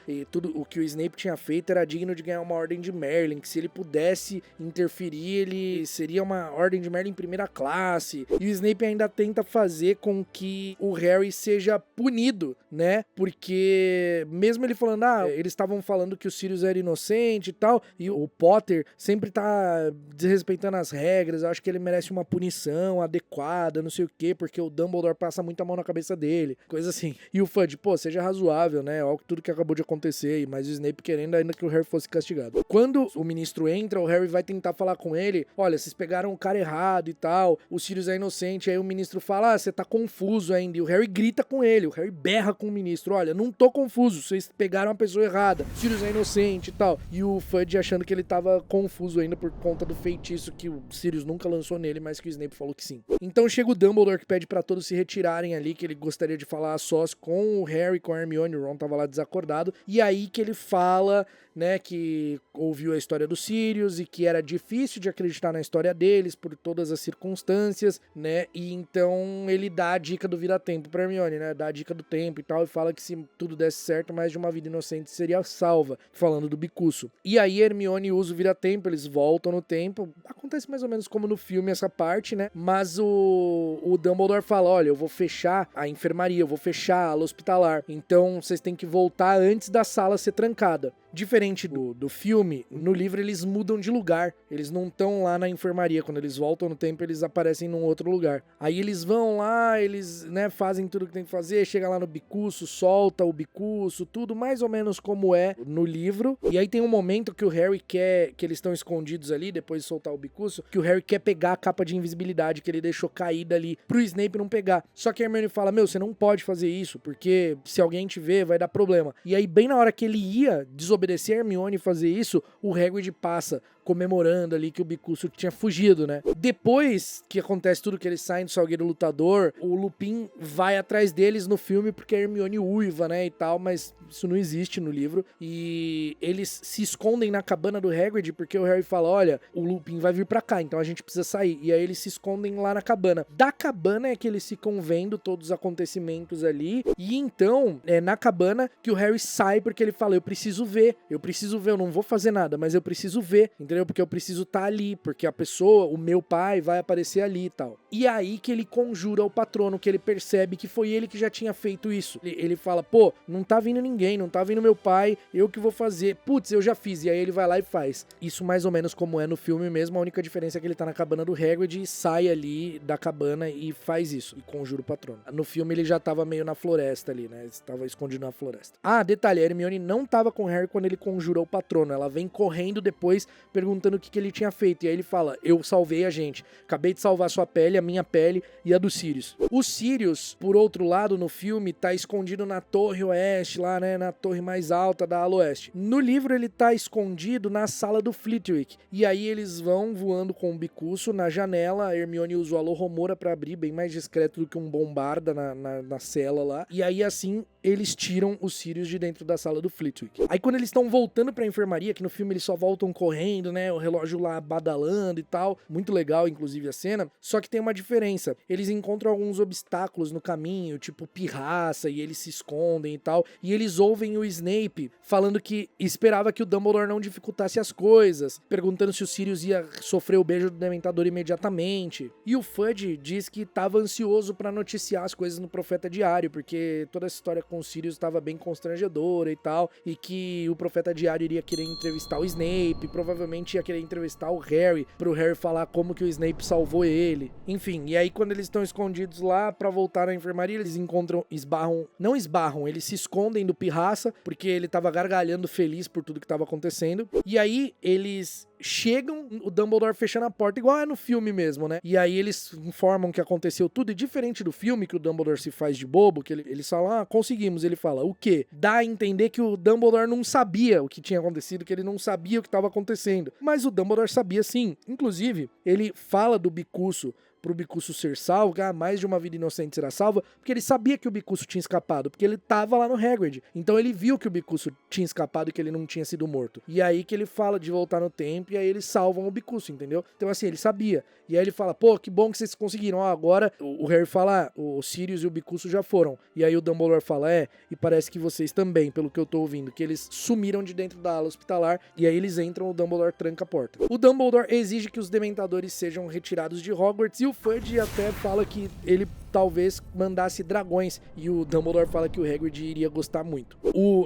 e tudo o que o Snape tinha feito era digno de ganhar uma ordem de Merlin, que se ele pudesse interferir, ele seria uma ordem de Merlin em primeira classe, e o Snape ainda tenta fazer com que o Harry seja punido, né, porque mesmo ele falando, eles estavam falando que o Sirius era inocente e tal, e o Potter sempre tá desrespeitando as regras, eu acho que ele merece uma punição adequada, não sei o quê, porque o Dumbledore passa muita mão na cabeça dele, coisa assim. E o Fudge, seja razoável, né, olha tudo que acabou de acontecer, mas o Snape querendo ainda que o Harry fosse castigado. Quando o ministro entra, o Harry vai tentar falar com ele, olha, vocês pegaram o cara errado e tal, o Sirius é inocente, aí o ministro fala, você tá confuso ainda, e o Harry grita com ele, o Harry berra com o ministro, olha, não tô confuso, vocês pegaram a pessoa errada, o Sirius é inocente e tal, e o Fudge achando que ele tava confuso ainda por conta do feitiço que o Sirius nunca lançou nele, mas que o Snape falou que sim. Então chega o Dumbledore que pede pra todos se retirarem ali, que ele gostaria de falar a sós com o Harry, com a Hermione, o Ron tava lá desacordado, e aí que ele fala né, que ouviu a história dos Sirius e que era difícil de acreditar na história deles por todas as circunstâncias, né, e então ele dá a dica do vira-tempo pra Hermione, né, dá a dica do tempo e tal, e fala que se tudo desse certo, mais de uma vida inocente seria salva, falando do Bicuço. E aí Hermione usa o vira-tempo, eles voltam no tempo, acontece mais ou menos como no filme essa parte, né, mas o Dumbledore fala, olha, eu vou fechar a enfermaria, eu vou fechar a ala hospitalar, então vocês têm que voltar antes da sala ser trancada. Diferente do filme, no livro eles mudam de lugar. Eles não estão lá na enfermaria. Quando eles voltam no tempo, eles aparecem num outro lugar. Aí eles vão lá, eles, né, fazem tudo que tem que fazer, chega lá no Bicuço, solta o Bicuço, tudo mais ou menos como é no livro. E aí tem um momento que o Harry quer, que eles estão escondidos ali, depois de soltar o Bicuço, que o Harry quer pegar a capa de invisibilidade que ele deixou caída ali, pro Snape não pegar. Só que a Hermione fala, meu, você não pode fazer isso, porque se alguém te ver, vai dar problema. E aí, bem na hora que ele ia desobedecer a Hermione fazer isso, o Hagrid passa comemorando ali que o Bicuço tinha fugido, né? Depois que acontece tudo, que eles saem do Salgueiro Lutador, o Lupin vai atrás deles no filme porque a Hermione uiva, né, e tal, mas isso não existe no livro. E eles se escondem na cabana do Hagrid porque o Harry fala, olha, o Lupin vai vir pra cá, então a gente precisa sair. E aí eles se escondem lá na cabana. Da cabana é que eles ficam vendo todos os acontecimentos ali, e então é na cabana que o Harry sai porque ele fala, eu preciso ver, eu não vou fazer nada, mas eu preciso ver, entendeu? Porque eu preciso estar ali, porque a pessoa, o meu pai, vai aparecer ali e tal. E aí que ele conjura o patrono, que ele percebe que foi ele que já tinha feito isso. Ele fala, pô, não tá vindo ninguém, não tá vindo meu pai, eu que vou fazer. Putz, eu já fiz. E aí ele vai lá e faz. Isso mais ou menos como é no filme mesmo, a única diferença é que ele tá na cabana do Hagrid e sai ali da cabana e faz isso, e conjura o patrono. No filme ele já tava meio na floresta ali, né? Estava escondido na floresta. Ah, detalhe, a Hermione não tava com o Harry quando ele conjurou o patrono. Ela vem correndo depois, perguntando o que ele tinha feito. E aí ele fala, eu salvei a gente. Acabei de salvar sua pele, a minha pele e a do Sirius. O Sirius, por outro lado, no filme, tá escondido na Torre Oeste, lá, né? Na torre mais alta da ala Oeste. No livro, ele tá escondido na sala do Flitwick. E aí eles vão voando com o Bicuço na janela. A Hermione usa o Alohomora pra abrir, bem mais discreto do que um bombarda na cela lá. E aí, assim, eles tiram o Sirius de dentro da sala do Flitwick. Aí quando eles estão voltando pra enfermaria, que no filme eles só voltam correndo, né, o relógio lá badalando e tal, muito legal inclusive a cena, só que tem uma diferença, eles encontram alguns obstáculos no caminho, tipo pirraça, e eles se escondem e tal, e eles ouvem o Snape falando que esperava que o Dumbledore não dificultasse as coisas, perguntando se o Sirius ia sofrer o beijo do Dementador imediatamente, e o Fudge diz que tava ansioso pra noticiar as coisas no Profeta Diário, porque toda essa história com o Sirius estava bem constrangedora e tal, e que o Profeta Diário iria querer entrevistar o Snape, provavelmente ia querer entrevistar o Harry, pro Harry falar como que o Snape salvou ele. Enfim, e aí quando eles estão escondidos lá pra voltar à enfermaria, eles eles se escondem do Pirraça, porque ele tava gargalhando feliz por tudo que tava acontecendo, e aí eles chegam, o Dumbledore fechando a porta, igual é no filme mesmo, né? E aí eles informam que aconteceu tudo, e diferente do filme, que o Dumbledore se faz de bobo, que eles falam, ah, conseguimos, ele fala, o quê? Dá a entender que o Dumbledore não sabia o que tinha acontecido, que ele não sabia o que estava acontecendo. Mas o Dumbledore sabia sim. Inclusive, ele fala do Bicuço pro Bicuço ser salvo, que mais de uma vida inocente será salva, porque ele sabia que o Bicuço tinha escapado, porque ele tava lá no Hagrid. Então ele viu que o Bicuço tinha escapado e que ele não tinha sido morto. E aí que ele fala de voltar no tempo, e aí eles salvam o Bicuço, entendeu? Então assim, ele sabia. E aí ele fala, pô, que bom que vocês conseguiram. Ó, agora o Harry fala, ah, o Sirius e o Bicuço já foram. E aí o Dumbledore fala, e parece que vocês também, pelo que eu tô ouvindo, que eles sumiram de dentro da ala hospitalar, e aí eles entram, o Dumbledore tranca a porta. O Dumbledore exige que os Dementadores sejam retirados de Hogwarts, e o Fudge até fala que ele talvez mandasse dragões, e o Dumbledore fala que o Hagrid iria gostar muito.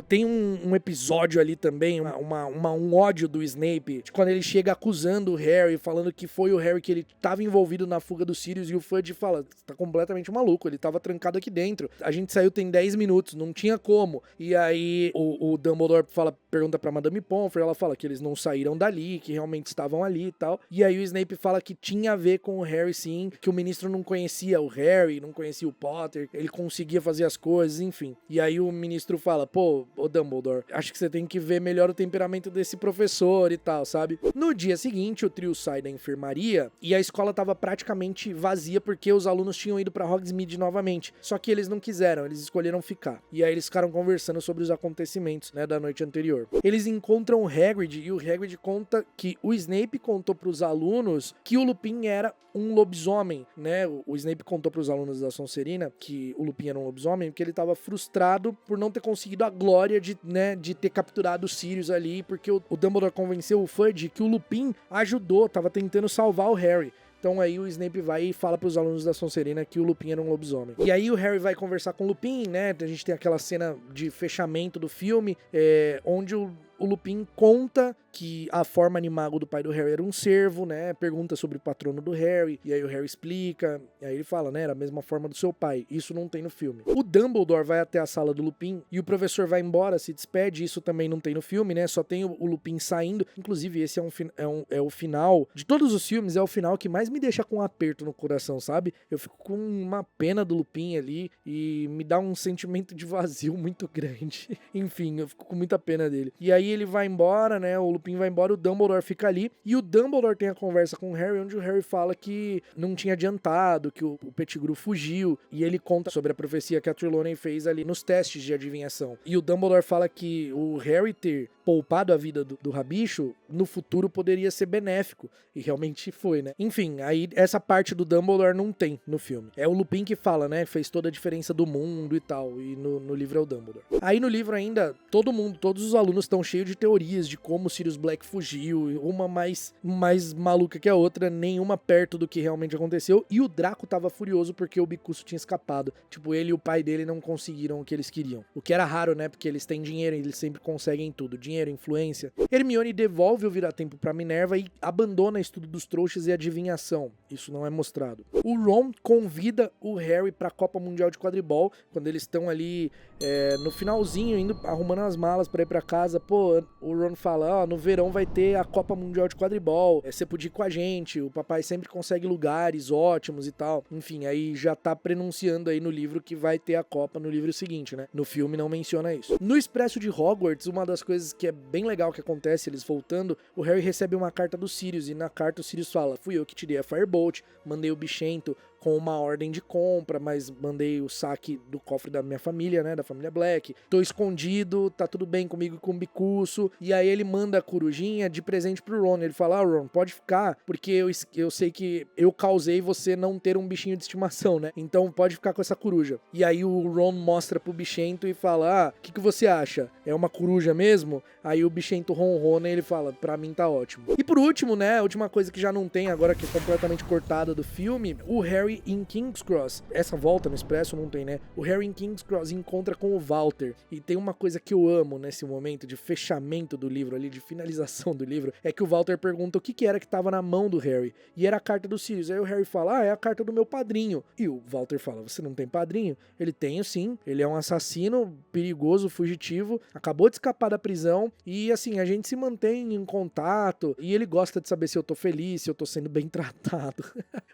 Tem um episódio ali também, um ódio do Snape, de quando ele chega acusando o Harry, falando que foi o Harry que ele estava envolvido na fuga do Sirius, e o Fudge fala, tá completamente maluco, ele tava trancado aqui dentro, a gente saiu tem 10 minutos, não tinha como. E aí o Dumbledore pergunta pra Madame Pomfrey, ela fala que eles não saíram dali, que realmente estavam ali e tal, e aí o Snape fala que tinha a ver com o Harry sim, que o ministro não conhecia o Harry, e não conhecia o Potter, ele conseguia fazer as coisas, enfim. E aí o ministro fala, pô, ô Dumbledore, acho que você tem que ver melhor o temperamento desse professor e tal, sabe? No dia seguinte, o trio sai da enfermaria e a escola tava praticamente vazia porque os alunos tinham ido pra Hogsmeade novamente. Só que eles não quiseram, eles escolheram ficar. E aí eles ficaram conversando sobre os acontecimentos, né, da noite anterior. Eles encontram o Hagrid e o Hagrid conta que o Snape contou pros alunos que o Lupin era um lobisomem, né? O Snape contou pros alunos da Sonserina que o Lupin era um lobisomem porque ele tava frustrado por não ter conseguido a glória de, né, de ter capturado o Sirius ali, porque o Dumbledore convenceu o Fudge que o Lupin ajudou, tava tentando salvar o Harry. Então aí o Snape vai e fala pros alunos da Sonserina que o Lupin era um lobisomem. E aí o Harry vai conversar com o Lupin, né? A gente tem aquela cena de fechamento do filme, onde o Lupin conta que a forma animago do pai do Harry era um cervo, né? Pergunta sobre o patrono do Harry, e aí o Harry explica, e aí ele fala, né? Era a mesma forma do seu pai. Isso não tem no filme. O Dumbledore vai até a sala do Lupin, e o professor vai embora, se despede, isso também não tem no filme, né? Só tem o Lupin saindo. Inclusive, esse é o final, de todos os filmes, é o final que mais me deixa com um aperto no coração, sabe? Eu fico com uma pena do Lupin ali, e me dá um sentimento de vazio muito grande. Enfim, eu fico com muita pena dele. E aí ele vai embora, né? O Lupin vai embora, o Dumbledore fica ali. E o Dumbledore tem a conversa com o Harry, onde o Harry fala que não tinha adiantado, que o Pettigrew fugiu. E ele conta sobre a profecia que a Trelawney fez ali nos testes de adivinhação. E o Dumbledore fala que o Harry ter poupado a vida do Rabicho, no futuro poderia ser benéfico. E realmente foi, né? Enfim, aí essa parte do Dumbledore não tem no filme. É o Lupin que fala, né? Fez toda a diferença do mundo e tal. E no livro é o Dumbledore. Aí no livro ainda, todos os alunos estão cheios de teorias de como o Sirius Black fugiu, uma mais maluca que a outra, nenhuma perto do que realmente aconteceu, e o Draco tava furioso porque o Bicuço tinha escapado. Tipo, ele e o pai dele não conseguiram o que eles queriam. O que era raro, né, porque eles têm dinheiro e eles sempre conseguem tudo, dinheiro, influência. Hermione devolve o Vira-Tempo pra Minerva e abandona estudo dos trouxas e adivinhação. Isso não é mostrado. O Ron convida o Harry pra Copa Mundial de Quadribol, quando eles estão ali no finalzinho, arrumando as malas pra ir pra casa. Pô, o Ron fala, no verão vai ter a Copa Mundial de Quadribol, você podia ir com a gente, o papai sempre consegue lugares ótimos e tal. Enfim, aí já tá prenunciando aí no livro que vai ter a Copa no livro seguinte, né? No filme não menciona isso. No Expresso de Hogwarts, uma das coisas que é bem legal que acontece, eles voltando, o Harry recebe uma carta do Sirius, e na carta o Sirius fala, fui eu que tirei a Firebolt, mandei o Bichento com uma ordem de compra, mas mandei o saque do cofre da minha família, né, da família Black. Tô escondido, tá tudo bem comigo e com o Bicuço. E aí ele manda a corujinha de presente pro Ron. Ele fala, Ron, pode ficar, porque eu sei que eu causei você não ter um bichinho de estimação, né? Então pode ficar com essa coruja. E aí o Ron mostra pro Bichento e fala, o que você acha? É uma coruja mesmo? Aí o Bichento ronrona e ele fala, pra mim tá ótimo. E por último, né, a última coisa que já não tem agora, que é completamente cortada do filme, o Harry em King's Cross. Essa volta no Expresso não tem, né? O Harry em King's Cross encontra com o Walter. E tem uma coisa que eu amo nesse momento de fechamento do livro ali, de finalização do livro, é que o Walter pergunta o que era que tava na mão do Harry. E era a carta do Sirius. Aí o Harry fala, é a carta do meu padrinho. E o Walter fala, você não tem padrinho? Ele tem sim. Ele é um assassino perigoso, fugitivo, acabou de escapar da prisão e assim, a gente se mantém em contato e ele gosta de saber se eu tô feliz, se eu tô sendo bem tratado.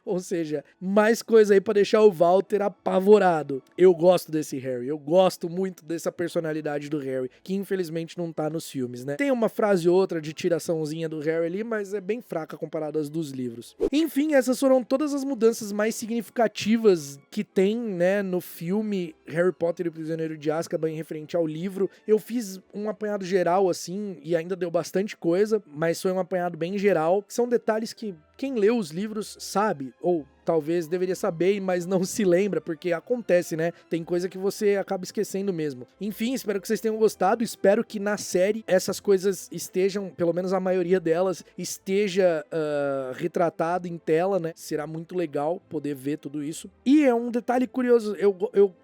Ou seja, mais coisa aí pra deixar o Walter apavorado. Eu gosto desse Harry, eu gosto muito dessa personalidade do Harry, que infelizmente não tá nos filmes, né? Tem uma frase ou outra de tiraçãozinha do Harry ali, mas é bem fraca comparada às dos livros. Enfim, essas foram todas as mudanças mais significativas que tem, né, no filme Harry Potter e o Prisioneiro de Azkaban em referente ao livro. Eu fiz um apanhado geral, assim, e ainda deu bastante coisa, mas foi um apanhado bem geral. São detalhes que quem lê os livros sabe, ou talvez deveria saber, mas não se lembra, porque acontece, né? Tem coisa que você acaba esquecendo mesmo. Enfim, espero que vocês tenham gostado, espero que na série essas coisas estejam, pelo menos a maioria delas, esteja retratado em tela, né? Será muito legal poder ver tudo isso. E é um detalhe curioso,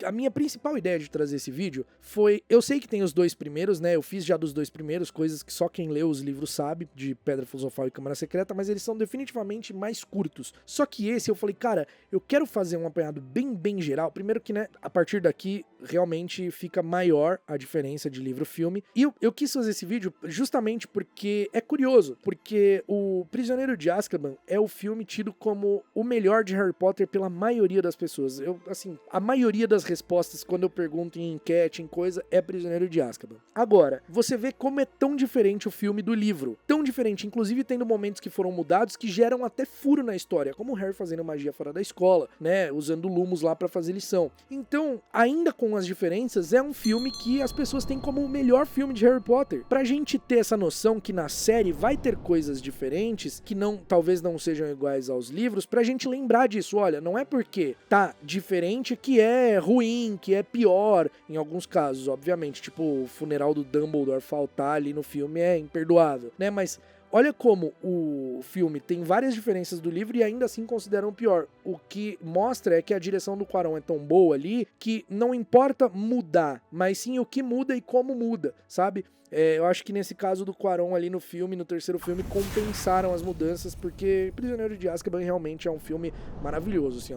a minha principal ideia de trazer esse vídeo foi, eu sei que tem os dois primeiros, né? Eu fiz já dos dois primeiros, coisas que só quem lê os livros sabe, de Pedra Filosofal e Câmara Secreta, mas eles são definitivamente relativamente mais curtos. Só que esse eu falei, cara, eu quero fazer um apanhado bem geral. Primeiro que, né, a partir daqui realmente fica maior a diferença de livro-filme. E eu quis fazer esse vídeo justamente porque é curioso, porque o Prisioneiro de Azkaban é o filme tido como o melhor de Harry Potter pela maioria das pessoas. A maioria das respostas quando eu pergunto em enquete, em coisa, é Prisioneiro de Azkaban. Agora, você vê como é tão diferente o filme do livro. Tão diferente, inclusive tendo momentos que foram mudados que geram até furo na história, como o Harry fazendo magia fora da escola, né, usando lumos lá pra fazer lição. Então, ainda com as diferenças, é um filme que as pessoas têm como o melhor filme de Harry Potter. Pra gente ter essa noção que na série vai ter coisas diferentes, que talvez não sejam iguais aos livros, pra gente lembrar disso. Olha, não é porque tá diferente que é ruim, que é pior, em alguns casos, obviamente, tipo o funeral do Dumbledore faltar ali no filme é imperdoável, né, mas olha como o filme tem várias diferenças do livro e ainda assim consideram pior. O que mostra é que a direção do Cuarón é tão boa ali que não importa mudar, mas sim o que muda e como muda, sabe? Eu acho que nesse caso do Cuarón ali no filme, no terceiro filme, compensaram as mudanças, porque Prisioneiro de Azkaban realmente é um filme maravilhoso, assim,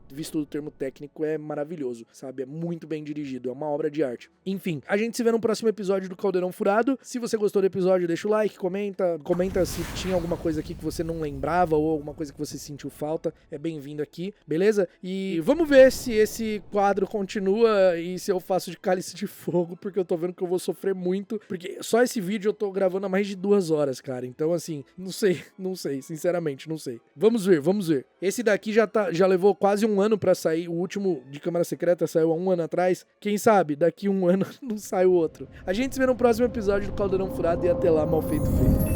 visto do termo técnico, é maravilhoso, sabe? É muito bem dirigido, é uma obra de arte. Enfim, a gente se vê no próximo episódio do Caldeirão Furado. Se você gostou do episódio, deixa o like, comenta se tinha alguma coisa aqui que você não lembrava ou alguma coisa que você sentiu falta, é bem-vindo aqui, beleza? E vamos ver se esse quadro continua e se eu faço de Cálice de Fogo, porque eu tô vendo que eu vou sofrer muito, porque só esse vídeo eu tô gravando há mais de 2 horas, cara. Então, assim, não sei, sinceramente, não sei. Vamos ver. Esse daqui já levou quase 1 ano pra sair. O último de Câmara Secreta saiu há 1 ano atrás. Quem sabe, daqui 1 ano não sai o outro. A gente se vê no próximo episódio do Caldeirão Furado e até lá, mal feito feito.